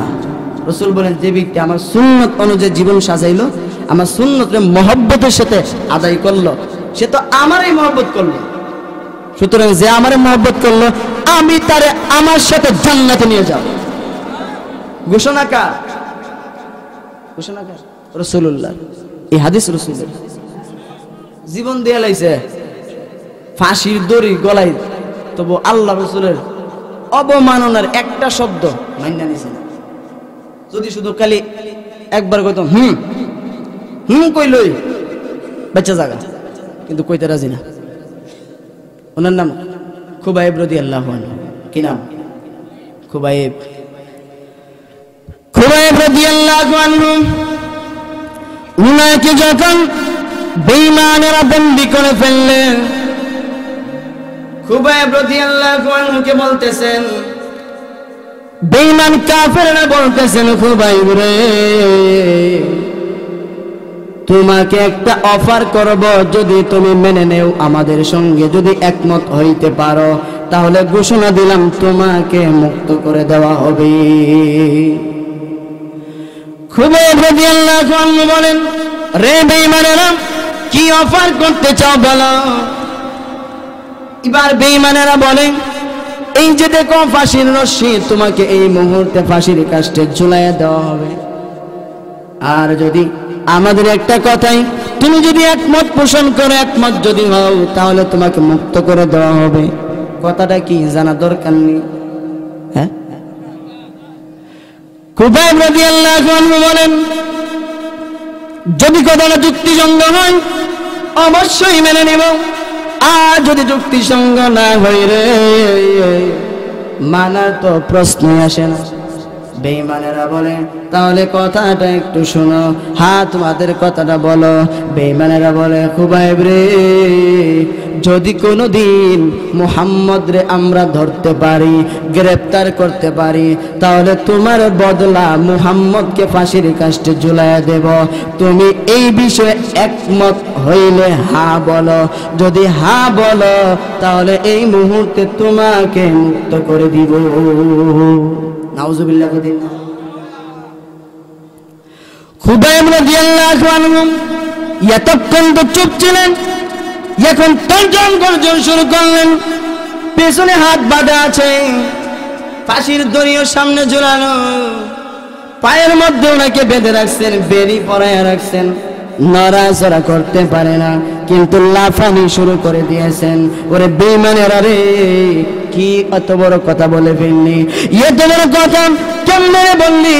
রাসূল বলেন, যে ব্যক্তি আমার সুন্নত অনুযায়ী জীবন সাজাইলো, আমার সুন্নতের মহব্বতের সাথে আদায় করলো, সে তো আমারই মহব্বত করলো। সুতরাং যে আমারে মহব্বত করলো, আমি তারে আমার সাথে জান্নাতে নিয়ে যাব। ঘোষণা কার? ঘোষণা কার? রাসূলুল্লাহ। এই হাদিস রাসূলের, জীবন দিয়ে লাইছে, ফাঁসির দড়ি গলায়, তবু আল্লাহ রাসূলের অবমাননার একটা শব্দ মাইনা নিছে না। যদি শুধু খালি একবার কইতাম কইলই বাচ্চা জায়গা, কিন্তু কইতে রাজি না। ওনার নাম খুবাইব রাদিয়াল্লাহু আনহু। কি নাম? খুবাইব রাদিয়াল্লাহু আনহু উনাকে যখন বেঈমানেরা বন্দী করে ফেললেন, খুবাইব রাদিয়াল্লাহু আনহুকে বলতেছেন, বেঈমান কাফেররা বলতেছেন, খুবাইব রে, তোমাকে একটা অফার করব, যদি তুমি মেনে নেও, আমাদের সঙ্গে যদি একমত হইতে পারো, তাহলে ঘোষণা দিলাম তোমাকে মুক্ত করে দেওয়া হবে। খুবাইব রাদিয়াল্লাহু আনহু বলেন, রে বেঈমানেরা, কি অফার করতে চাও বলো। এবার বেঈমানেরা বলেন, এই যে দেখো ফাঁসির রশি, তোমাকে এই মুহূর্তে ফাঁসির কাস্টে ঝুলাইয়া দেওয়া হবে, আর যদি আমাদের একটা কথাই তুমি যদি একমত পোষণ করো, একমত যদি হও, তাহলে তোমাকে মুক্ত করে দেওয়া হবে। কথাটা কি জানা দরকার নেই? হ্যাঁ, খুবাইব রাদিয়াল্লাহু আনহু বলেন, যদি কথাটা যুক্তিসঙ্গত হয় অবশ্যই মেনে নেব, আর যদি যুক্তিসঙ্গত না হয় রে, মানার তো প্রশ্নই আসে না। বেঈমানেরা বলে, তাহলে কথাটা একটু শোনো, হ্যাঁ তোমাদের কথাটা বলো। বেঈমানেরা বলে, খুবাইব রে, যদি কোনোদিন মুহাম্মদ রে আমরা ধরতে পারি, গ্রেফতার করতে পারি, তাহলে তোমার বদলা মুহাম্মদকে ফাঁসির কাস্টে ঝুলাইয়া দেব। তুমি এই বিষয়ে একমত হইলে হ্যাঁ বলো, যদি হ্যাঁ বলো, তাহলে এই মুহূর্তে তোমাকে মুক্ত করে দিব। নাউজুবিল্লাহ। খুবাইব রাদিয়াল্লাহু আনহু এতক্ষণ তো চুপ ছিলেন, এখন তর্জন গর্জন শুরু করলেন। পেছনে হাত বাঁধা আছে, ফাঁসির দড়িও সামনে ঝুলানো, পায়ের মধ্যে ওনাকে বেঁধে রাখছেন, বেড়ি পরাইয়া রাখছেন, নড়াচড়া করতে পারে না, কিন্তু লাফানি শুরু করে দিয়েছেন। ওরে বেঈমানেরা রে, কি এত বড় কথা বলে ফেললি, এত বড় কথা কেমনে বললি?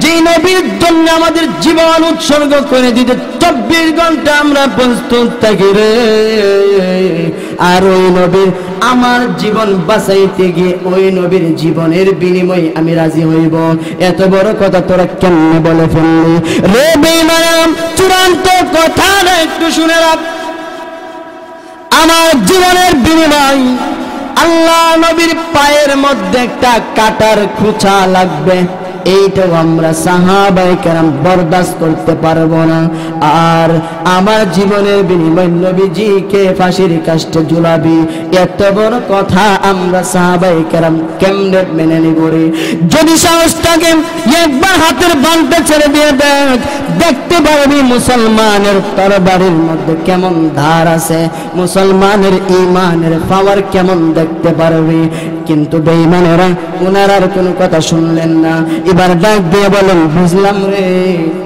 যে নবীর জন্য আমাদের জীবন উৎসর্গ করে দিতে 24 ঘন্টা আমরা প্রস্তুত থাকি রে, আর ওই নবীর আমার জীবন বাঁচাইতে গিয়ে ওই নবীর জীবনের বিনিময়ে আমি রাজি হইব, এত বড় কথা তোরা কেমনে বলে ফেললি রে বেঈমান? চূড়ান্ত কথা না, একটু শুনে রাখ। আমার জীবনের বিনিময় আল্লাহ নবীর পায়ের মধ্যে একটা কাটার খোঁচা লাগবে, এইটাও আমরা সাহাবায়ে কেরাম বরদাস্ত করতে পারবো না। আর আমার জীবনের বিনিময় নবীজিকে ফাঁসির কাস্টে ঝুলাবি, এত বড় কথা আমরা সাহাবায়ে কেরাম কেমনে মেনে নিব রে? যদি সাহস থাকে একবার হাতের বাঁধটা ছেড়ে দিয়ে দেখ, দেখতে পারবি মুসলমানের তরবারির মধ্যে কেমন ধার আছে, মুসলমানের ঈমানের পাওয়ার কেমন দেখতে পারবি। কিন্তু বেঈমানেরা ওনার আর কোনো কথা শুনলেন না। এবার ডাক দিয়ে বলেন, বুঝলাম রে,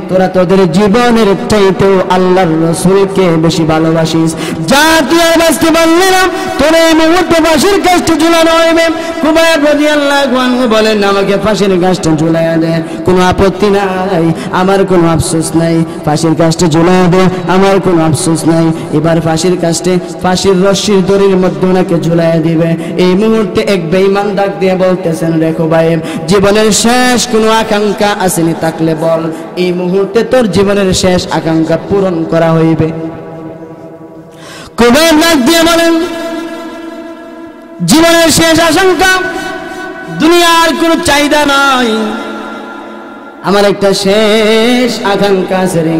তোরা তোদের জীবনের চাইতেও আল্লাহর রাসূলকে বেশি ভালোবাসিস। যা তুই আর বাঁচতে পারলি না, তোর এই মুহূর্তে ফাঁসির কাস্টে ঝুলানো হইবে। খুবাইব রাদিয়াল্লাহু আনহু বলেন, আমাকে ফাঁসির কাস্টে ঝুলাইয়া দে, কোনো আপত্তি নাই, আমার কোনো আফসোস নাই, ফাঁসির কাস্টে ঝুলাইয়া দে, আমার কোনো আফসোস নাই। এবার ফাঁসির কাস্টে ফাঁসির রশির দড়ির মধ্যে ওনাকে ঝুলাইয়া দিবে। এই মুহূর্তে এক বেঈমান ডাক দিয়ে বলতেছেন, রে খুবাইব, জীবনের শেষ কোনো আকাঙ্ক্ষা আসেনি থাকলে বল, এই মুহূর্তে তোর জীবনের শেষ আকাঙ্ক্ষা পূরণ করা হইবে। খুবাইব ডাক দিয়ে বলেন, জীবনের শেষ আকাঙ্ক্ষা দুনিয়ার কোনো চাহিদা নাই, আমার একটা শেষ আকাঙ্ক্ষা আছে রে,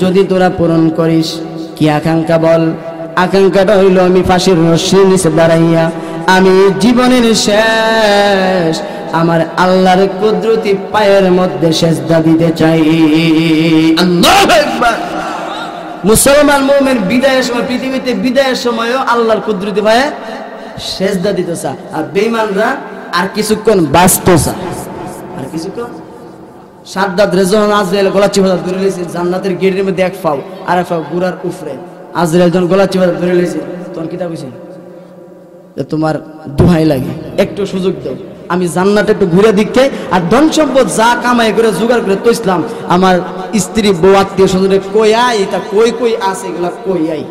যদি তোরা পূরণ করিস। কি আকাঙ্ক্ষা বল? আকাঙ্ক্ষাটা হইল, আমি ফাঁসির রশির নিচে দাঁড়াইয়া আমি জীবনের শেষ আমার আল্লাহর কুদরতি পায়ের মধ্যে সেজদা দিতে চাই। আল্লাহু আকবার। মুসলমান মুমিন বিদায়ের সময়, পৃথিবীতে বিদায়ের সময়ও আল্লাহর কুদরতি পায়ে সেজদা দিতে চায়, আর বেঈমানরা আর কিছুক্ষণ বাঁচতে চায়, আর কিছুক্ষণ। সাদ্দাত রেজন আজরাইল গলা চিপা ধরে লইছে, জান্নাতের গেটের মধ্যে এক পাও আর এক পাও গুড়ার উফরে, আজরাইল যখন গলা চিপা ধরে লইছে, তখন কিতা কইছে, তোমার দোহাই লাগে একটু সুযোগ দাও, আমি জান্নাতে একটু ঘুরে দিকে, আর ধন সম্পদ যা কামাই করে জোগাড় করে তো ইসলাম আমার স্ত্রী বউ আত্মীয় স্বজনে কই আই, তা কই কই আছে এগুলা কই আই।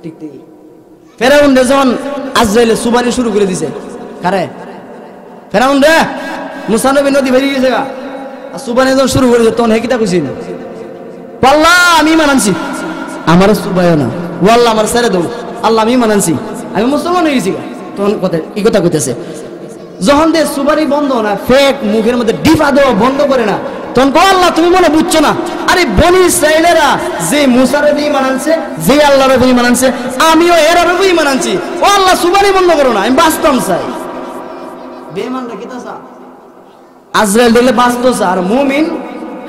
ঠিক ঠিক ফেরাউন রে যখন আজরাইলে সুবানি শুরু করে দিছে, কারে? ফেরাউন রে, মুসা নবী নদী বেরিয়ে গেছে গা, আর সুবানি যখন শুরু করেছে তখন হেকিতা কইছিল, আল্লাহ আমি মানানছি, আমার সুবায় না, ও আল্লাহ আমার ছেড়ে দাও, আল্লাহ আমি মানানছি, আমি মুসলমান হয়ে গেছি। তখন কথা কইতেছে, যখন দিয়ে সুবারি বন্ধ না, ফেক মুখের মধ্যে ডিপা দেওয়া বন্ধ করে না, তখন কো আল্লাহ তুমি মনে বুঝছো না, আরে বনি ইসরাইলেরা যে মুসারে দিয়ে মানানছে, যে আল্লাহর দিয়ে মানানছে, আমিও এর দিয়ে মানানছি, ও আল্লাহ সুবারি বন্ধ করো না, আমি বাঁচতাম চাই। বেঈমান নাকি তা চা আজরাইল দিলে বাঁচতো চা, আর মুমিন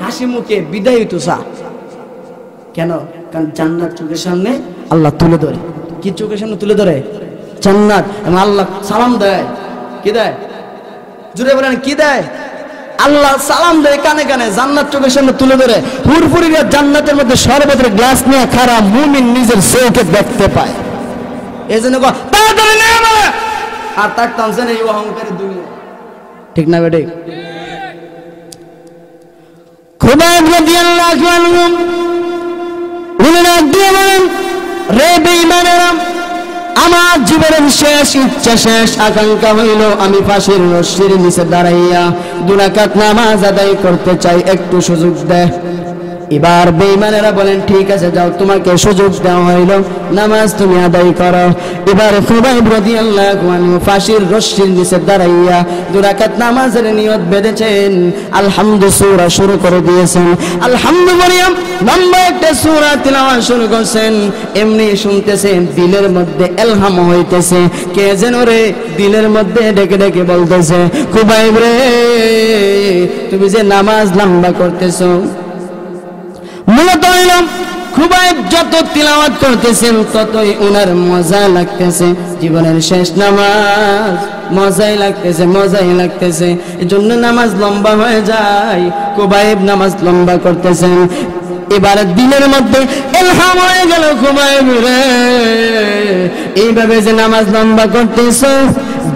হাসি মুখে বিদায় হইতো চা। কেন? কারণ জান্নাত চোখের সামনে আল্লাহ তুলে ধরে। কি চোখের সামনে তুলে ধরে? জান্নাত। এবং আল্লাহ সালাম দেয়, কি দেয়? জুড়ে বলেন কি দেয়? আল্লাহ সালাম দেয় কানে কানে, জান্নাত চোখের সামনে তুলে ধরে। হুরফুরিরা জান্নাতের মধ্যে শরবতের গ্লাস নিয়ে খাড়া, মুমিন নিজের চোখে দেখতে পায়। এই জন্য তাড়াতাড়ি নিয়ে যাবে, আর তার টানছেন এই অহংকারী দুনিয়া। ঠিক না বেটে? খুবাইব রাদিয়াল্লাহু আনহু বলেন, রে বেঈমানেরা, আমার জীবনের শেষ ইচ্ছা, শেষ আকাঙ্ক্ষা হইল আমি ফাঁসির রশির নিচে দাঁড়াইয়া 2 রাকাত নামাজ আদায় করতে চাই, একটু সুযোগ দে। এবার বেঈমানেরা বলেন ঠিক আছে যাও, তোমাকে সুযোগ দেওয়া হইল, নামাজ তুমি আদায় করো। এবার খুবাইব রাদিয়াল্লাহু আনহু ফাঁসির রশির নিচে দাঁড়াইয়া 2 রাকাত নামাজের নিয়ত বেঁধেছেন, আলহামদু সূরা শুরু করে দিয়েছেন। আলহামদুলিল্লাহ লম্বা একটা সূরা তিলাওয়াত শুরু করছেন। এমনি শুনতেছেন, দিলের মধ্যে ইলহাম হইতেছে, কে যেন রে দিলের মধ্যে ডেকে ডেকে বলতেছে, খুবাইব রে তুমি যে নামাজ লম্বা করতেছো। মূলত হইল খুবাইব যত তিলাওয়াত করতেছেন ততই উনার মজা লাগতেছে, জীবনের শেষ নামাজ মজাই লাগতেছে, মজাই লাগতেছে, এজন্য নামাজ লম্বা হয়ে যায়। খুবাইব নামাজ লম্বা করতেছেন, এবার দিনের মধ্যে ইলহাম হয়ে গেল, খুবাইব রে এইভাবে যে নামাজ লম্বা করতেছ,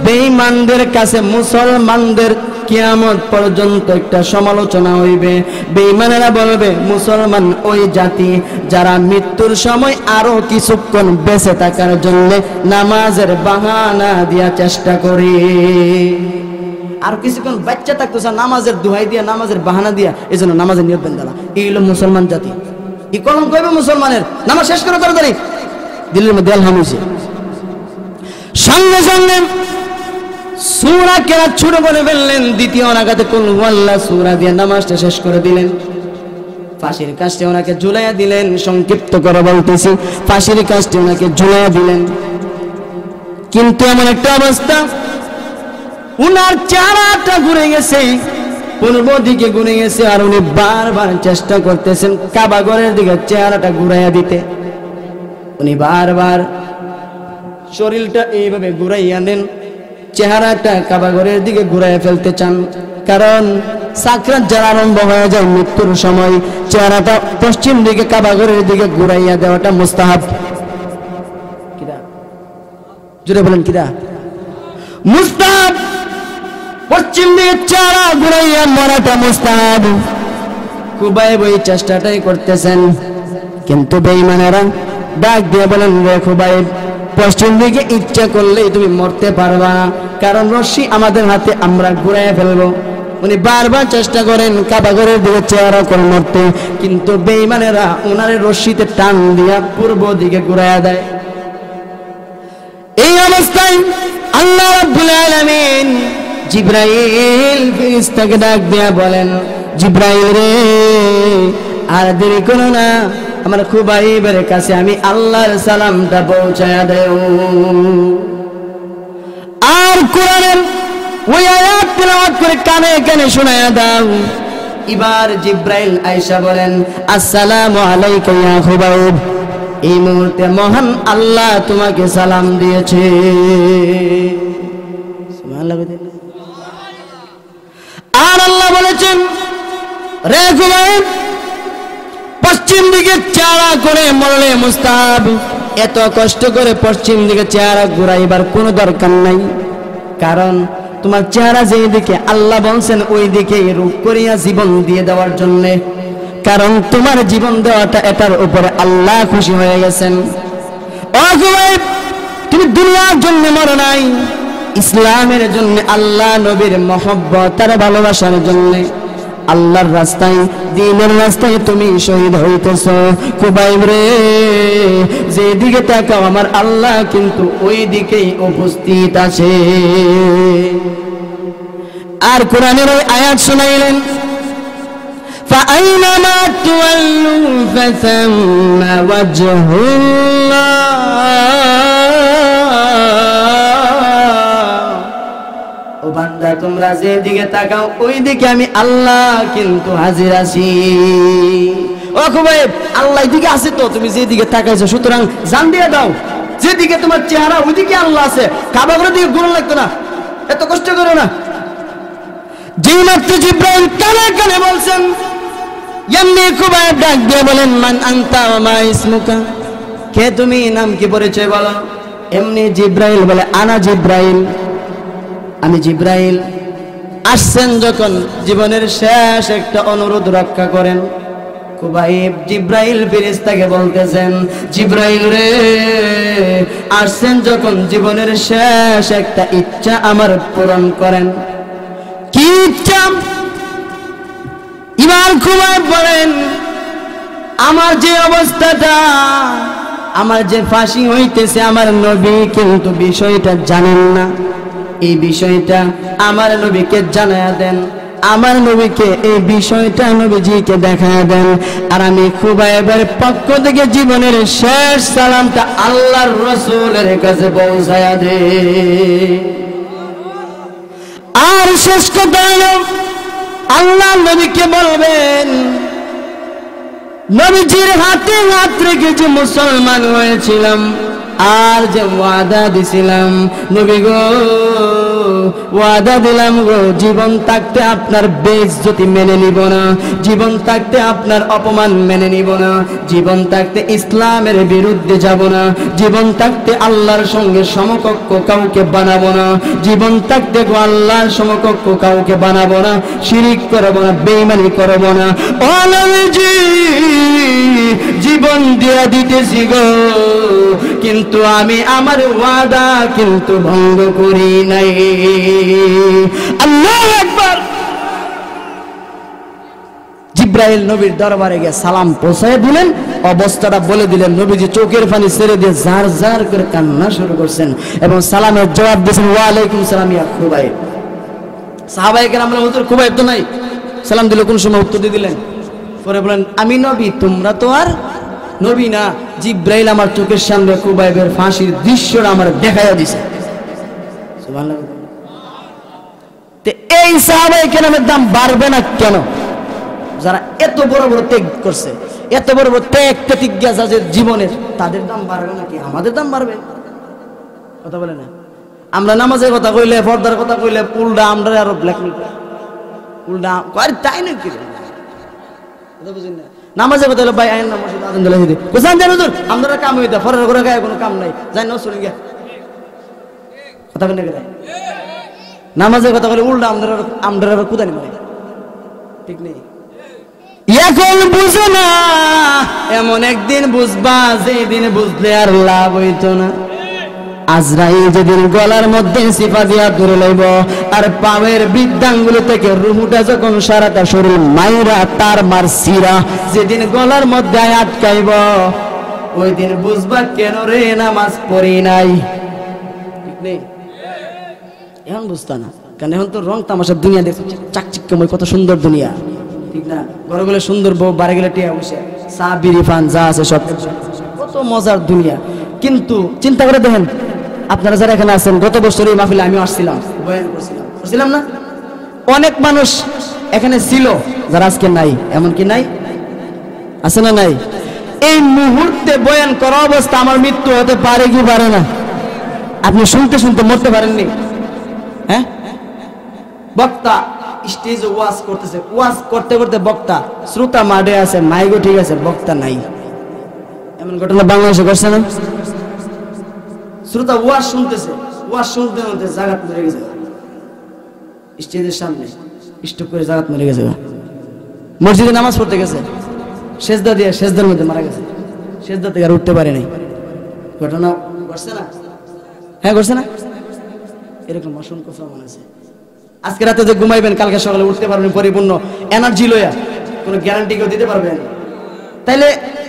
বেঈমানদের কাছে মুসলমানদের কিয়ামত পর্যন্ত একটা সমালোচনা হইবে। বেঈমানেরা বলবে মুসলমান ওই জাতি যারা মৃত্যুর সময় আরো কিছুক্ষণ বেঁচে থাকার জন্য নামাজের বাহানা দিয়া চেষ্টা করে, আর কিছুক্ষণ বাচ্চা থাকতো নামাজের দোহাই দিয়া, নামাজের বাহানা দিয়া, এই জন্য নামাজের নিয়ত বেঁধে দেওয়া। এই হলো মুসলমান জাতি। এই কলম কইবে মুসলমানের, নামাজ শেষ করে তাড়াতাড়ি, দিলের মধ্যে আলহাম হইছে। সঙ্গে সঙ্গে সূরা কেরাত শুরু করে ফেললেন, দ্বিতীয় রাকাতে কুল হুয়াল্লাহ সূরা দিয়ে নামাজটা শেষ করে দিলেন। ফাঁসির কাজটা ওনাকে ঝুলাইয়া দিলেন, সংক্ষিপ্ত করে বলতেছি, ফাঁসির কাজটা ওনাকে ঝুলাইয়া দিলেন। কিন্তু এমন একটা অবস্থা, উনার চেহারাটা ঘুরে গেছে, পূর্ব দিকে ঘুরে গেছে, আর উনি বারবার চেষ্টা করতেছেন কাবা ঘরের দিকে চেহারাটা ঘুরাইয়া দিতে। উনি বারবার শরীরটা এইভাবে ঘুরাইয়া নেন, চেহারাটা কাবা ঘরের দিকে ঘুরাইয়া ফেলতে চান, কারণ সাকরাত যারা আরম্ভ হয়ে যায় মৃত্যুর সময়, চেহারাটা পশ্চিম দিকে কাবা ঘরের দিকে ঘুরাইয়া দেওয়াটা মুস্তাহাব। কিরা জোরে বলেন, কিরা মুস্তাহাব? পশ্চিম দিকে চেহারা ঘুরাইয়া মরাটা মুস্তাহাব। খুবাইব ওই চেষ্টাটাই করতেছেন, কিন্তু বেঈমানেরা ডাক দিয়ে বলেন, রে খুবাইব পশ্চিম দিকে ইচ্ছা করলেই তুমি মরতে পারবা, কারণ রশি আমাদের হাতে, আমরা ঘুরাইয়া ফেলবো। উনি বারবার চেষ্টা করেন কাবা ঘরের দিকে চেহারা করে মরতে, কিন্তু বেঈমানেরা ওনারে রশিতে টান দিয়া পূর্ব দিকে ঘুরাইয়া দেয়। এই অবস্থায় আল্লাহ রাব্বুল আলামিন জিবরাইল ফেরেশতাকে ডাক দিয়া বলেন, জিবরাইল রে আর দেরি করো না, আমার খুবাইবের কাছে আমি আল্লাহর সালামটা পৌঁছায়া দেও, আর কোরআনের ওই আয়াত তেলাওয়াত করে কানে কানে শোনায়া দাও। এবার জিবরাইল আয়েশা বলেন, আসসালামু আলাইকা ইয়া খুবাইব, এই মুহূর্তে মহান আল্লাহ তোমাকে সালাম দিয়েছে। সুবহানাল্লাহ। আর আল্লাহ বলেছেন, রে খুবাইব পশ্চিম দিকে চেহারা করে মরলে মুস্তাহাব, এত কষ্ট করে পশ্চিম দিকে চেহারা ঘুরাইবার কোনো দরকার নাই, কারণ তোমার চেহারা যেই দিকে আল্লাহ বলছেন ওই দিকে রূপ করিয়া জীবন দিয়ে দেওয়ার জন্য, কারণ তোমার জীবন দেওয়াটা এটার উপরে আল্লাহ খুশি হয়ে গেছেন। ও খুবাইব তুমি দুনিয়ার জন্য মরো নাই, ইসলামের জন্য, আল্লাহ নবীর মহব্বত আর ভালোবাসার জন্য। আল্লাহর রাস্তায়, দ্বীনের রাস্তায় তুমি শহীদ হইতেছ। খুবাইব রে, যেদিকে তাকাও আমার আল্লাহ কিন্তু ওই দিকেই উপস্থিত আছে। আর কোরআনের ওই আয়াত শুনাইলেন, فأينما تولوا فثم وجه الله। ও বান্দা, তোমরা যেদিকে তাকাও ওই দিকে আমি আল্লাহ কিন্তু হাজির আছি। ও খুবাইব, আল্লাহ দিকে আছে তো, তুমি যেদিকে তাকাইছো, সুতরাং জান দিয়ে দাও যেদিকে তোমার চেহারা ওইদিকে আল্লাহ আছে। কাবা ঘরের দিকে ঘুরে লাগতো না, এত কষ্ট করো না। যেই মাত্র জিব্রাইল কানে কানে বলছেন, এমনি খুবাইব ডাক দিয়ে বলেন, মান আনতা ওয়া মা ইসমুকা, কে তুমি, নাম কি, পরিচয় বলো। এমনি জিব্রাইল বলে, আনা জিব্রাইল, আমি জিব্রাইল। আসছেন যখন জীবনের শেষ একটা অনুরোধ রক্ষা করেন। খুবাইব জিব্রাইল ফেরেশতাকে বলতেছেন, জিব্রাইল রে, আসছেন যখন জীবনের শেষ একটা ইচ্ছা আমার পূরণ করেন। কি ইচ্ছা? ইমাম খুবাইব বলেন, আমার যে অবস্থাটা, আমার যে ফাঁসি হইতেছে, আমার নবী কিন্তু বিষয়টা জানেন না। এই বিষয়টা আমার নবীকে জানায়া দেন, আমার নবীকে এই বিষয়টা নবীজিকে দেখায়া দেন। আর আমি খুবাইবের পক্ষ থেকে জীবনের শেষ সালামটা আল্লাহর রাসূলের কাছে পৌঁছায়া দে। আর শেষ কথা হলো, আল্লাহ নবীকে বলবেন, নবীজির হাতে হাত রেখে যে মুসলমান হয়েছিলাম, আর যে ওয়াদা দিছিলাম, নবী গো ওয়াদা দিলাম গো, জীবন থাকতে আপনার বেইজ্জতি মেনে নিব না, জীবন থাকতে আপনার অপমান মেনে নিব না, জীবন থাকতে ইসলামের বিরুদ্ধে যাব না, জীবন থাকতে আল্লাহর সঙ্গে সমকক্ষ কাউকে বানাবো না, জীবন থাকতে গো আল্লাহর সমকক্ষ কাউকে বানাবো না, শিরিক করব না, বেঈমানি করব না। ও নবীজি, জীবন দিয়ে দিতেছি গো, কিন্তু আমি আমার ওয়াদা কিন্তু ভঙ্গ করি নাই। আল্লাহু আকবার। জিব্রাইল নবীর দরবারে গিয়ে সালাম পৌঁছায় দিলেন, অবস্থাটা বলে দিলেন। নবীজি চোখের পানি ছেড়ে দিয়ে জার জার করে কান্না শুরু করছেন এবং সালামের জবাব দিয়েছেন, ওয়া আলাইকুম সালাম ইয়া খুবাইব। সাহাবায়ে কেরাম বললেন, হুজুর খুবাইব তো নাই, সালাম দিলে কোন সময় উত্তর দিয়ে দিলেন? পরে বলেন, আমি নবী, তোমরা তো আর নবী না। জিব্রাইল আমার চোখের সামনে খুবাইবের ফাঁসির দৃশ্যটা আমার দেখাইয়া দিছে। সুবহানাল্লাহ। তে এই সাহাবায়ে কেরামের দাম বাড়বে না কেন? যারা এত বড় বড় ত্যাগ করছে, এত বড় বড় ত্যাগ প্রতিজ্ঞা যাদের জীবনের, তাদের দাম বাড়বে নাকি? আমাদের দাম বাড়বে? কথা বলে না। আমরা নামাজের কথা কইলে, পর্দার কথা কইলে উল্টা আমরা আরো ব্ল্যাকমেল করি, উল্টা আর তাই নাকি? কথা বুঝেন না? নামাজের কথা হলো, ভাই আইন না মসজিদ আজান দিলে দিদি কোথায় জানো তোর, আমরা কাম হইতা ফরের করে গায়ে কোনো কাম নাই, যাই না শুনে গিয়া কথা বলে গেলে নামাজের কথা বলে উল্টা আমরা কুদানি মারে, ঠিক নেই? এখন বুঝো না, এমন একদিন বুঝবা যেদিন বুঝলে আর লাভ হইতো না। আজরাইল যেদিন গলার মধ্যে সিফা দিয়া ধরে লইব, আর পায়ের বৃদ্ধাঙ্গুল থেকে রুহুটা যখন সারাটা শরীর মাইরা তার মার সিরা যেদিন গলার মধ্যে আটকাইব, ওই দিন বুঝবা কেন রে নামাজ পড়ি নাই, ঠিক নেই? এখন বুঝতা না, কারণ এখন তো রং তামাশার দুনিয়া দেখছো, চাকচিক্যময় কত সুন্দর দুনিয়া, ঠিক না? ঘরে গেলে সুন্দর বউ, বাড়ি গেলে টিয়া বসে, চা বিড়ি পান যা আছে সব, কত মজার দুনিয়া। কিন্তু চিন্তা করে দেখেন, আপনারা যারা এখানে আছেন, গত বছর এই মাহফিলে আমিও আসছিলাম, বয়ান করছিলাম না? অনেক মানুষ এখানে ছিল যারা আজকে নাই, এমনকি নাই, আছে না নাই? এই মুহূর্তে বয়ান করা অবস্থা আমার মৃত্যু হতে পারে কি পারে না? আপনি শুনতে শুনতে মরতে পারেননি? হ্যাঁ, বক্তা স্টেজে ওয়াজ করতেছে, ওয়াজ করতে করতে বক্তা, শ্রোতা মাঠে আছে, মাইকও ঠিক আছে, বক্তা নাই। এমন ঘটনা বাংলাদেশে ঘটছে না? শ্রোতা ওয়াজ শুনতেছে, ওয়াজ শুনতে শুনতে জাগাত মরে গেছে, স্টেজের সামনে স্টক করে জাগাত মরে গেছে। মসজিদে নামাজ পড়তে গেছে, সেজদা দিয়ে সেজদার মধ্যে মারা গেছে, সেজদা থেকে আর উঠতে পারে নাই। ঘটনা ঘটছে না? হ্যাঁ ঘটছে না? এরকম অসংখ্য প্রমাণ আছে। আজকে রাতে যে ঘুমাইবেন কালকে সকালে উঠতে পারবেন পরিপূর্ণ এনার্জি লইয়া, কোনো গ্যারান্টি কেউ দিতে পারবেন? তাইলে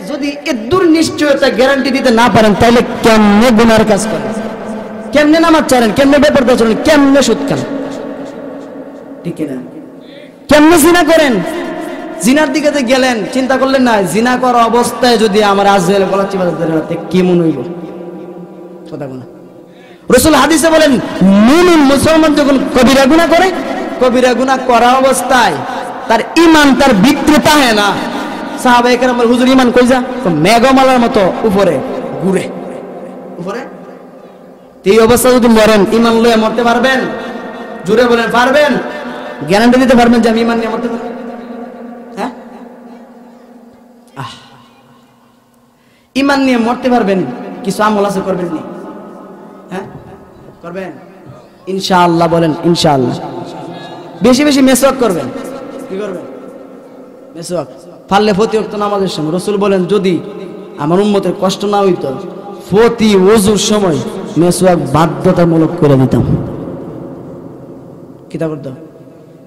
যদি এদূর নিশ্চয়তা গ্যারান্টি দিতে না পারেন, তাইলে কেমনে গুনার কাজ করেন, কেমনে নামাজ ছাড়েন, কেমনে বেপরদা চলেন, কেমনে সুদ খান, ঠিক না? কেমনে জিনা করেন? জিনার দিকে যে গেলেন, চিন্তা করলেন না জিনা করা অবস্থায় যদি আমার আজরাইল গলা চিপা ধরে কি মনে হইল? কথা বলা রাসূল হাদিসে বলেন, মুমিন মুসলমান যখন কবিরা গুনাহ করে, কবিরা গুনাহ করা অবস্থায় তার ঈমান তার ভিতরে থাকে না। সাহাবায়ে কেরাম বলেন, হুজুর ঈমান কই যা? মেঘমালার মতো উপরে ঘুরে, উপরে। এই অবস্থা যদি মরেন, ঈমান লয়ে মরতে পারবেন? জোরে বলেন, পারবেন? গ্যারান্টি দিতে পারবেন যে আমি ঈমান নিয়ে মরতে পারবো? হ্যাঁ, ঈমান নিয়ে মরতে পারবেন? কিছু আমল আছে, করবেন নি? হ্যাঁ, করবেন ইনশাআল্লাহ। বলেন ইনশাআল্লাহ। বেশি বেশি মেসওয়াক করবেন। কি করবেন? মেসওয়াক পারলে প্রতি ওয়াক্ত নামাজের সময়। রাসূল বলেন, যদি আমার উম্মতের কষ্ট না হইতো, প্রতি ওযুর সময় মেসওয়াক বাধ্যতামূলক করে দিতাম। কিতা করতাম?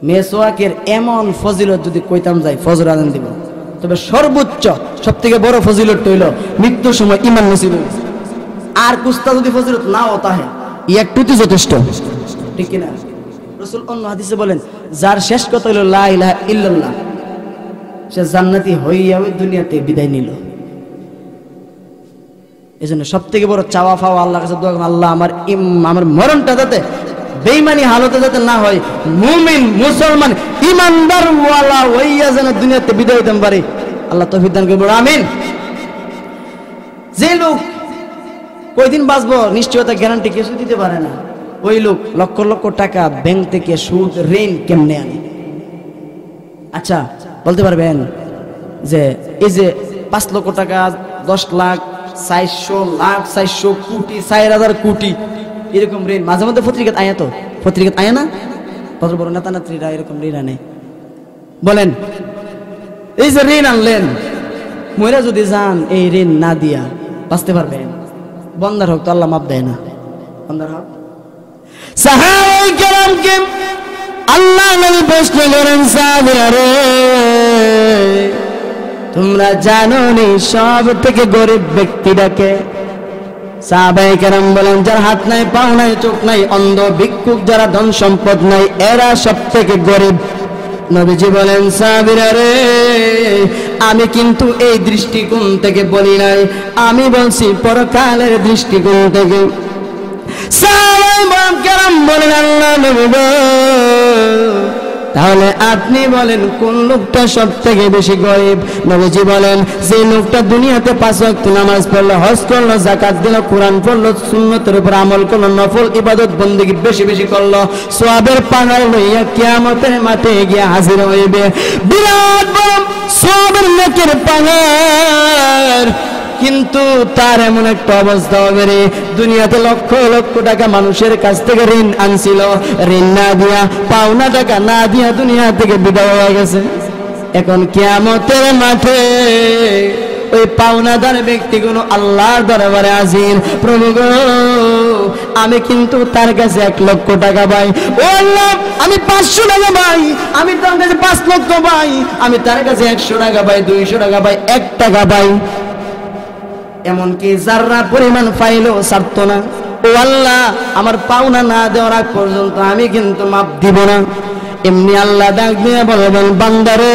মেসওয়াকের এমন ফজিলত যদি কইতাম যাই, ফজর আযান দিব। তবে সর্বোচ্চ সবথেকে বড় ফজিলত হইল মৃত্যুর সময় ঈমান নসিব হইছে। আর কুস্তা যদি ফজিলত নাও তাহে একটুই যথেষ্ট, ঠিক কিনা? রাসূল অন্য হাদিসে বলেন, যার শেষ কথা হইল লা ইলাহা ইল্লাল্লাহ, সে জান্নাতি হইয়া ওই দুনিয়াতে বিদায় নিল। এজন্য সবথেকে বড় চাওয়া পাওয়া আল্লাহর কাছে দোয়া করুন, আল্লাহ আমার মরণটা যাতে বেঈমানি হালতে যাতে না হয়, মুমিন মুসলমান ঈমানদার ওয়ালা হইয়া যেন দুনিয়াতে বিদায় হইতে পারে, আল্লাহ তৌফিক দান করুন, আমিন। যে লোক কয়দিন বাঁচবো নিশ্চয়তা গ্যারান্টি কিছু দিতে পারে না, ওই লোক লক্ষ লক্ষ টাকা ব্যাংক থেকে সুদ ঋণ কেমনে আনে? আচ্ছা, বলতে পারবেন যে এই যে 5 লক্ষ টাকা, 10 লাখ, 400 লাখ, 400 কোটি, 4000 কোটি এরকম ঋণ মাঝে মধ্যে পত্রিকাত আয়া, তো পত্রিকাত আয়া না? বড় বড় নেতা নেত্রীরা এরকম ঋণ আনে। বলেন, এই যে ঋণ আনলেন, মইরা যদি যান এই ঋণ না দিয়া বাঁচতে পারবেন? বন্দার হক তো আল্লাহ মাপ দেয় না। বন্দার হক সাহাবায়ে কেরামকে আল্লাহ নবী প্রশ্ন করেন, সাহাবীরা রে, তোমরা জানো নি সব থেকে গরিব ব্যক্তিটাকে? সাহাবায়ে কেরাম বলেন, যার হাত নাই, পাও নাই, চোখ নাই, অন্ধ, ভিক্ষুক, যারা ধন সম্পদ নাই, এরা সব থেকে গরিব। নবীজি বলেন, সাহাবীরা রে, আমি কিন্তু এই দৃষ্টিকোণ থেকে বলি নাই, আমি বলছি পরকালের দৃষ্টিকোণ থেকে। সাহাবায়ে কেরাম বলেন, আল্লাহ নবী তাহলে আপনি বলেন কোন লোকটা সব থেকে বেশি গরিব? নবীজি বলেন, যে লোকটা দুনিয়াতে 5 ওয়াক্ত নামাজ পড়লো, হজ করলো, যাকাত দিল, কোরআন পড়লো, সুন্নতের উপর আমল করলো, নফল ইবাদত বন্দেগী বেশি বেশি করলো, সওয়াবের পাহাড় লইয়া কিয়ামতের মাঠে গিয়ে হাজির হইবে। বিরাট বড় সওয়াবের নেকের পাহাড়, কিন্তু তার এমন একটা অবস্থা হবে রে, দুনিয়াতে লক্ষ লক্ষ টাকা মানুষের কাছ থেকে ঋণ আনছিল, ঋণ না দিয়া, পাওনা টাকা না দিয়া দুনিয়া থেকে বিদায় হয়ে গেছে। এখন কিয়ামতের মাঠে ওই পাওনাদার ব্যক্তিগুলো আল্লাহর দরবারে হাজির, প্রভু গো, আমি কিন্তু তার কাছে 1 লক্ষ টাকা পাই, ও আল্লাহ আমি 500 টাকা পাই, আমি তার কাছে 5 লক্ষ পাই, আমি তার কাছে 100 টাকা পাই, 200 টাকা পাই, 1 টাকা পাই, এমনকি যারা পরিমাণ পাইলেও ছাড়তো না। ও আল্লাহ, আমার পাওনা না দেওয়ার আগ পর্যন্ত আমি কিন্তু মাপ দিব না। এমনি আল্লাহ ডাক দিয়ে বলবেন, বান্দারে,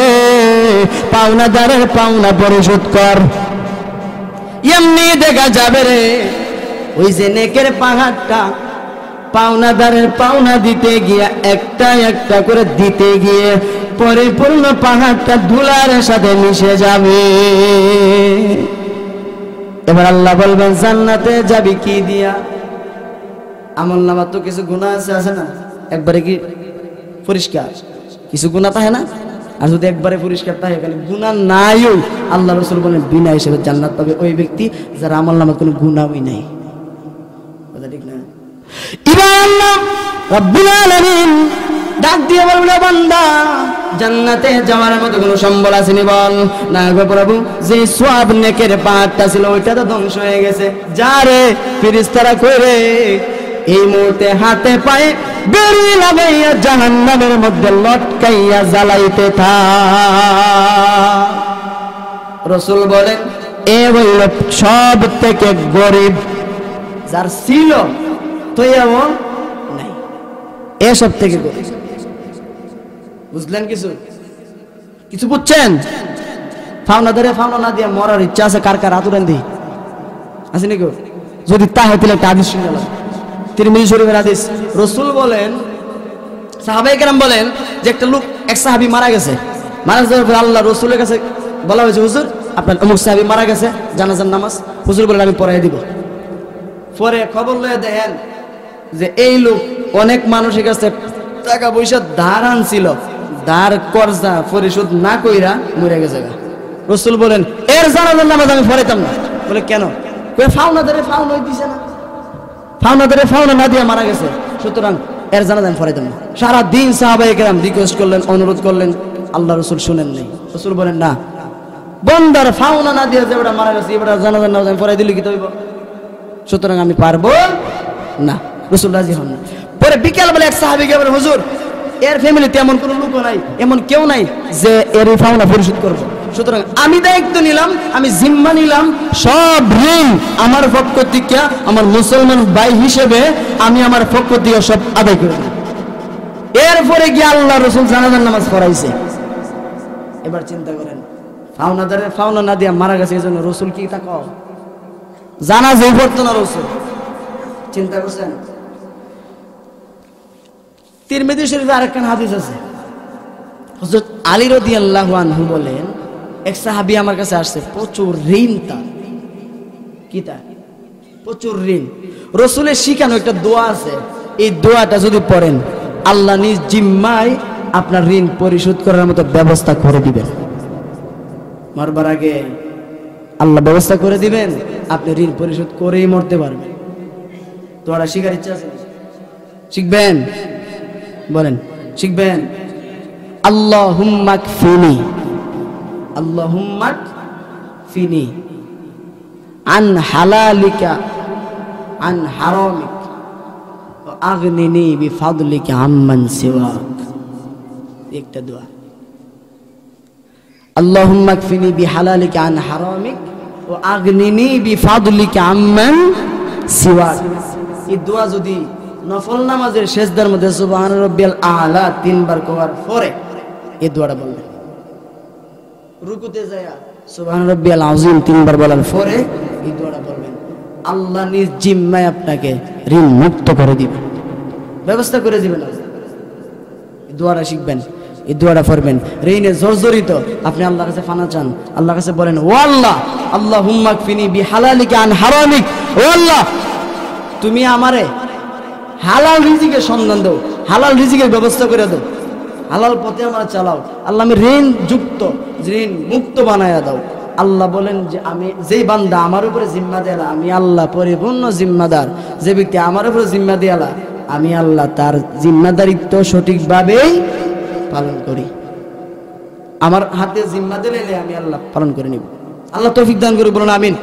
পাওনাদারের পাওনা পরিশোধ কর। এমনি দেখা যাবে রে, ওই যে নেকের পাহাড়টা পাওনাদারের পাওনা দিতে গিয়ে একটা একটা করে দিতে গিয়ে পরিপূর্ণ পাহাড়টা ধুলার সাথে মিশে যাবে। এবার আল্লাহ বলবেন, জান্নাতে যাবি কি দিয়া? আমল নামা তো কিছু গুনাহ আছে না? একবারে কি পরিষ্কার? কিছু গুনাহ থাকে না? আর যদি একবারে পরিষ্কার থাকে, খালি গুনাহ নাইও, আল্লাহ রাসূল বলেন বিনা হিসেবে জান্নাত পাবে ওই ব্যক্তি যার আমল নামা কোনো গুনাহই নাই। কথা ঠিক না? এবার আল্লাহ রাব্বুল আলামিন ডাক দিয়ে বলবে, বান্দা, জান্নাতে যাওয়ার মতো কোনো সম্বল আসেনি? বল না গো প্রভু, যে সওয়াব নেকের পাহাড়টা ছিল ওইটা তো ধ্বংস হয়ে গেছে। যা রে, ফেরেশতারা কই রে? এই মুহূর্তে হাতে পায়ে বেড়ি লাগাইয়া জাহান্নামের মধ্যে লটকাইয়া জ্বালাইতে থাক। রাসূল বলেন এ হইল সব থেকে গরিব, যার ছিল তো এমন নাই, এ সব থেকে গরিব। বুঝলেন? কিছু কিছু বুঝছেন? ফাওনা ধরে ফাওনা না দিয়ে মরার ইচ্ছা আছে কার কার? আতুরান দি আছে নাকি? যদি তা হয় তাহলে একটা হাদিস শুনে গেলাম, তিরমিজি শরীফের হাদিস। রাসূল বলেন, সাহাবায়ে কেরাম বলেন যে একটা লোক, এক সাহাবী মারা গেছে। মারা যাওয়ার পর আল্লাহ রাসূলের কাছে বলা হয়েছে, হুজুর আপনার অমুক সাহাবী মারা গেছে, জানাজার নামাজ। হুজুর বলেন আমি পড়াই দিব। পরে খবর লয়ে দেখেন যে এই লোক অনেক মানুষের কাছে টাকা পয়সা ধার আনছিল, ধার কর্জা পরিশোধ না কইরা মরে গেছে। রাসূল বলেন এর জানাজার নামাজ আমি পড়াইতাম না। বলে কেন? ফাওনা ধরে ফাওনা দিছে না, ফাওনা ধরে ফাওনা না দিয়ে মারা গেছে, সুতরাং এর জানাজা আমি পড়াইতাম না। সারা দিন সাহাবায়ে কেরাম রিকোয়েস্ট করলেন, অনুরোধ করলেন, আল্লাহ রাসূল শুনেন নাই। রাসূল বলেন না, বন্দার ফাওনা না দিয়ে যে মারা গেছে এবার জানাজার নামাজ আমি পড়াই দিলে কি হইব? সুতরাং আমি পারবো না। রাসূল রাজি হন না। পরে বিকেল বেলা এক সাহাবী বলে, হুজুর এর ফ্যামিলিতে এমন কোনো লোক নাই, এমন কেউ নাই যে এর ফাওনা পরিশোধ করবে, সুতরাং আমি দায়িত্ব নিলাম, আমি জিম্মা নিলাম, সব ঋণ আমার পক্ষ থেকে, আমার মুসলমান ভাই হিসেবে আমি আমার পক্ষ থেকে সব আদায় করে দিলাম। এরপরে গিয়ে আল্লাহ রাসূল জানাজার নামাজ পড়াইছে। এবার চিন্তা করেন, ফাওনাদারের ফাওনা না দিয়া মারা গেছে, এই জন্য রাসূল কি তা কও জানাজাই পড়তো না রাসূল? চিন্তা করছেন? তিরমিজি শরীফে আরেকখান হাদিস আছে। হযরত আলী রাদিয়াল্লাহু আনহু বলেন, এক সাহাবী আমার কাছে আসছে, প্রচুর ঋণ তার। কি তার? প্রচুর ঋণ। রাসূলের শিখানো একটা দোয়া আছে, এই দোয়াটা যদি পড়েন আল্লাহ নিজ জিম্মায় আপনার ঋণ পরিশোধ করার মতো ব্যবস্থা করে দিবেন। মরবার আগে আল্লাহ ব্যবস্থা করে দিবেন, আপনি ঋণ পরিশোধ করেই মরতে পারবেন। দোয়াটা শিখার ইচ্ছা আছে? শিখবেন? বলেন শিখবেন? আল্লাহুম্মা কফিনি, আল্লাহুম্মা কফিনি আন হালালিকা আন হারামিক ওয়া আগনিনি বিফাদলিকা আম্মান সিওয়াক। একটা দোয়া, আল্লাহুম্মা কফিনি বিহালালিকা আন হারামিক ওয়া আগনিনি বিফাদলিকা আম্মান সিওয়াক। এই দোয়া যদি নফল নামাজের সেজদার মধ্যে সুবহান রাব্বিয়াল আলা 3 বার করার পরে এই দোয়াটা বলবেন, রুকুতে যায় সুবহান রাব্বিয়াল আযীম 3 বার বলার পরে এই দোয়াটা বলবেন, আল্লাহ নিজ জিম্মায় আপনাকে ঋণ মুক্ত করে দিবেন, ব্যবস্থা করে দিবেন। এই দোয়াটা শিখবেন, এই দোয়াটা পড়বেন। ঋণে জর্জরিত আপনি আল্লাহর কাছে ফানা চান, আল্লাহর কাছে বলেন, ও আল্লাহ, আল্লাহুম্মা কফিনি বিহালালিকা আন হারামিক, ও আল্লাহ তুমি আমারে হালাল রিজিকের সন্ধান দাও, হালাল রিজিকের ব্যবস্থা করে দাও, হালাল পথে আমার চালাও। আল্লাহ আমি ঋণ যুক্ত, ঋণ মুক্ত বানায়া দাও। আল্লাহ বলেন যে আমি যেই বান্দা আমার উপরে জিম্মা দেয়ালা, আমি আল্লাহ পরিপূর্ণ জিম্মাদার। যে ব্যক্তি আমার উপরে জিম্মা দেয়ালা, আমি আল্লাহ তার জিম্মাদারিত্ব সঠিকভাবেই পালন করি। আমার হাতে জিম্মা দিলে আমি আল্লাহ পালন করে নিব। আল্লাহ তৌফিক দান করে, বলুন আমিন।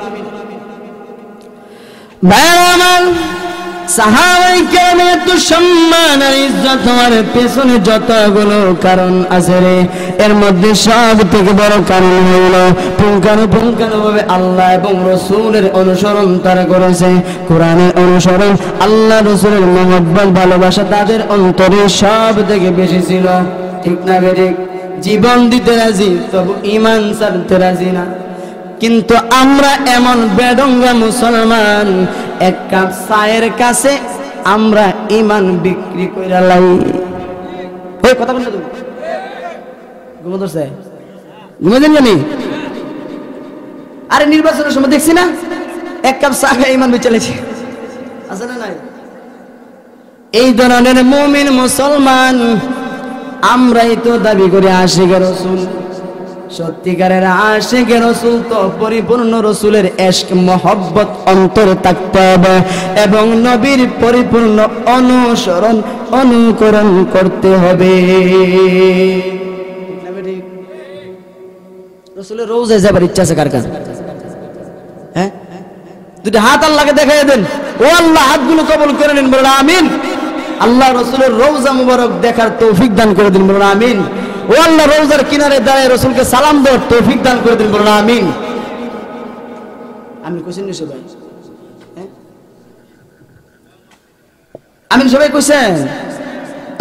সাহাবায়ে কেরামের তো সম্মান আর ইজ্জত হওয়ার পেছনে যতগুলো কারণ আছে রে, এর মধ্যে সব থেকে বড় কারণ হইল পুঙ্খানুপুঙ্খানুভাবে আল্লাহ এবং রাসূলের অনুসরণ তারা করেছে। কোরআনের অনুসরণ, আল্লাহ রাসূলের মহব্বত ভালোবাসা তাদের অন্তরে সব থেকে বেশি ছিল। ঠিক না বেঠিক? জীবন দিতে রাজি, তবু ঈমান ছাড়তে রাজি না। কিন্তু আমরা এমন বেডঙ্গা মুসলমান, এক কাপ চায়ের কাছে আমরা ঈমান বিক্রি কইরা লাই। ওই কথা বল না, তুমি ঘুমো ধরছে, ঘুমাইছেন জানি? আরে নির্বাচনের সময় দেখছি না, এক কাপ চা খেয়ে ঈমান বেচেছে, আছে না নাই? এই ধরনের মুমিন মুসলমান আমরাই তো দাবি করি আশিক রাসূল। সত্যিকারের আশিক রাসূল তো পরিপূর্ণ রাসূলের ইশক মহব্বত অন্তরে থাকতে হবে এবং নবীর পরিপূর্ণ অনুসরণ অনুকরণ করতে হবে। রাসূলের রওজায় যাবার ইচ্ছা আছে কার কার? হ্যাঁ, দুটি হাত আল্লাহকে দেখাই দেন, ও আল্লাহ হাতগুলো কবুল করে নিন, বলুন আমিন। আল্লাহ রাসূলের রওজা মুবারক দেখার তৌফিক দান করে দিন, বলুন আমিন। ও আল্লাহ রওজার কিনারে দাঁড়িয়ে রাসূলকে সালাম দেওয়ার তৌফিক দান করে দিন, বলুন আমিন। আমিন কইছেন না সবাই? আমিন সবাই কইছেন?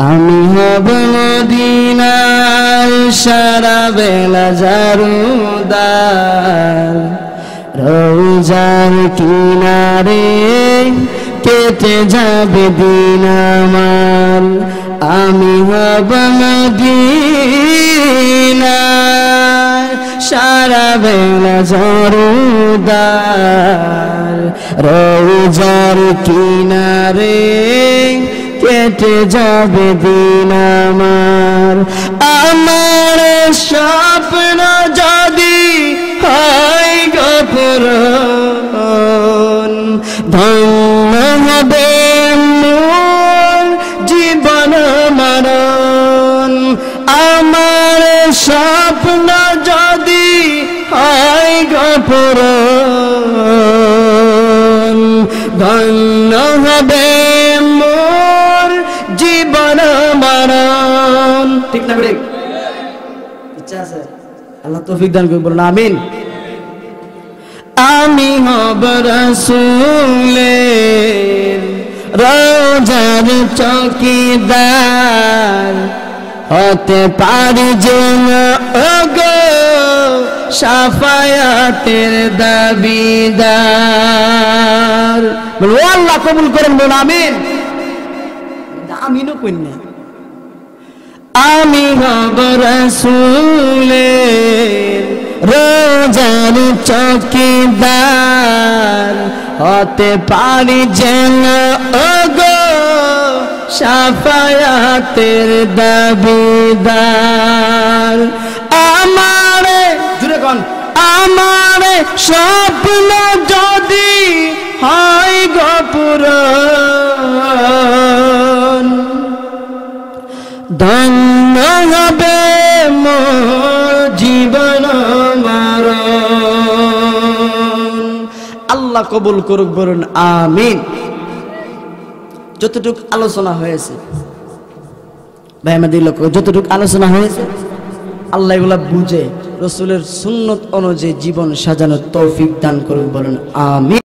আমি হব মদিনার সারা বেলা জারুদার, রওজার কিনারে কেটে যাবে দিন আমার। আমি হব মদিনার সারা বেলা জারুদার, রওজার কিনারে কেটে যাবে দিন আমার। আমার স্বপ্ন যদি হয় গো পূরণ, ধন্য হবে মোর জীবন মরণ। আমার স্বপ্ন যদি হয় গো পূরণ, ধন্য হবে জীবন মরণ। ঠিক না ঠিক? ইচ্ছা আছে, আল্লাহ তৌফিক দান করুন, বলুন আমিন। আমি হব রাসূলের রওজার চৌকিদার, হতে পারি যেন ওগো শাফায়াতের দাবিদার। বলুন ও আল্লাহ কবুল করেন, বলুন আমিন। আমিনও কইনা। আমি হব রাসূলের রওজার চৌকিদার, হতে পারি যেন ওগো শাফায়াতের দাবিদার। আমারে জুড়ে কোন, আমারে স্বপ্ন যদি হয় গো পূরণ, ধন্য হবে মোর জীবন মরণ। আল্লাহ কবুল করুক, বলুন আমিন। যতটুকু আলোচনা হয়েছে ভাই আমাদের লোক, যতটুকু আলোচনা হয়েছে আল্লাহ এগুলা বুঝে রাসূলের সুন্নত অনুযায়ী জীবন সাজানোর তৌফিক দান করুন, বলুন আমিন।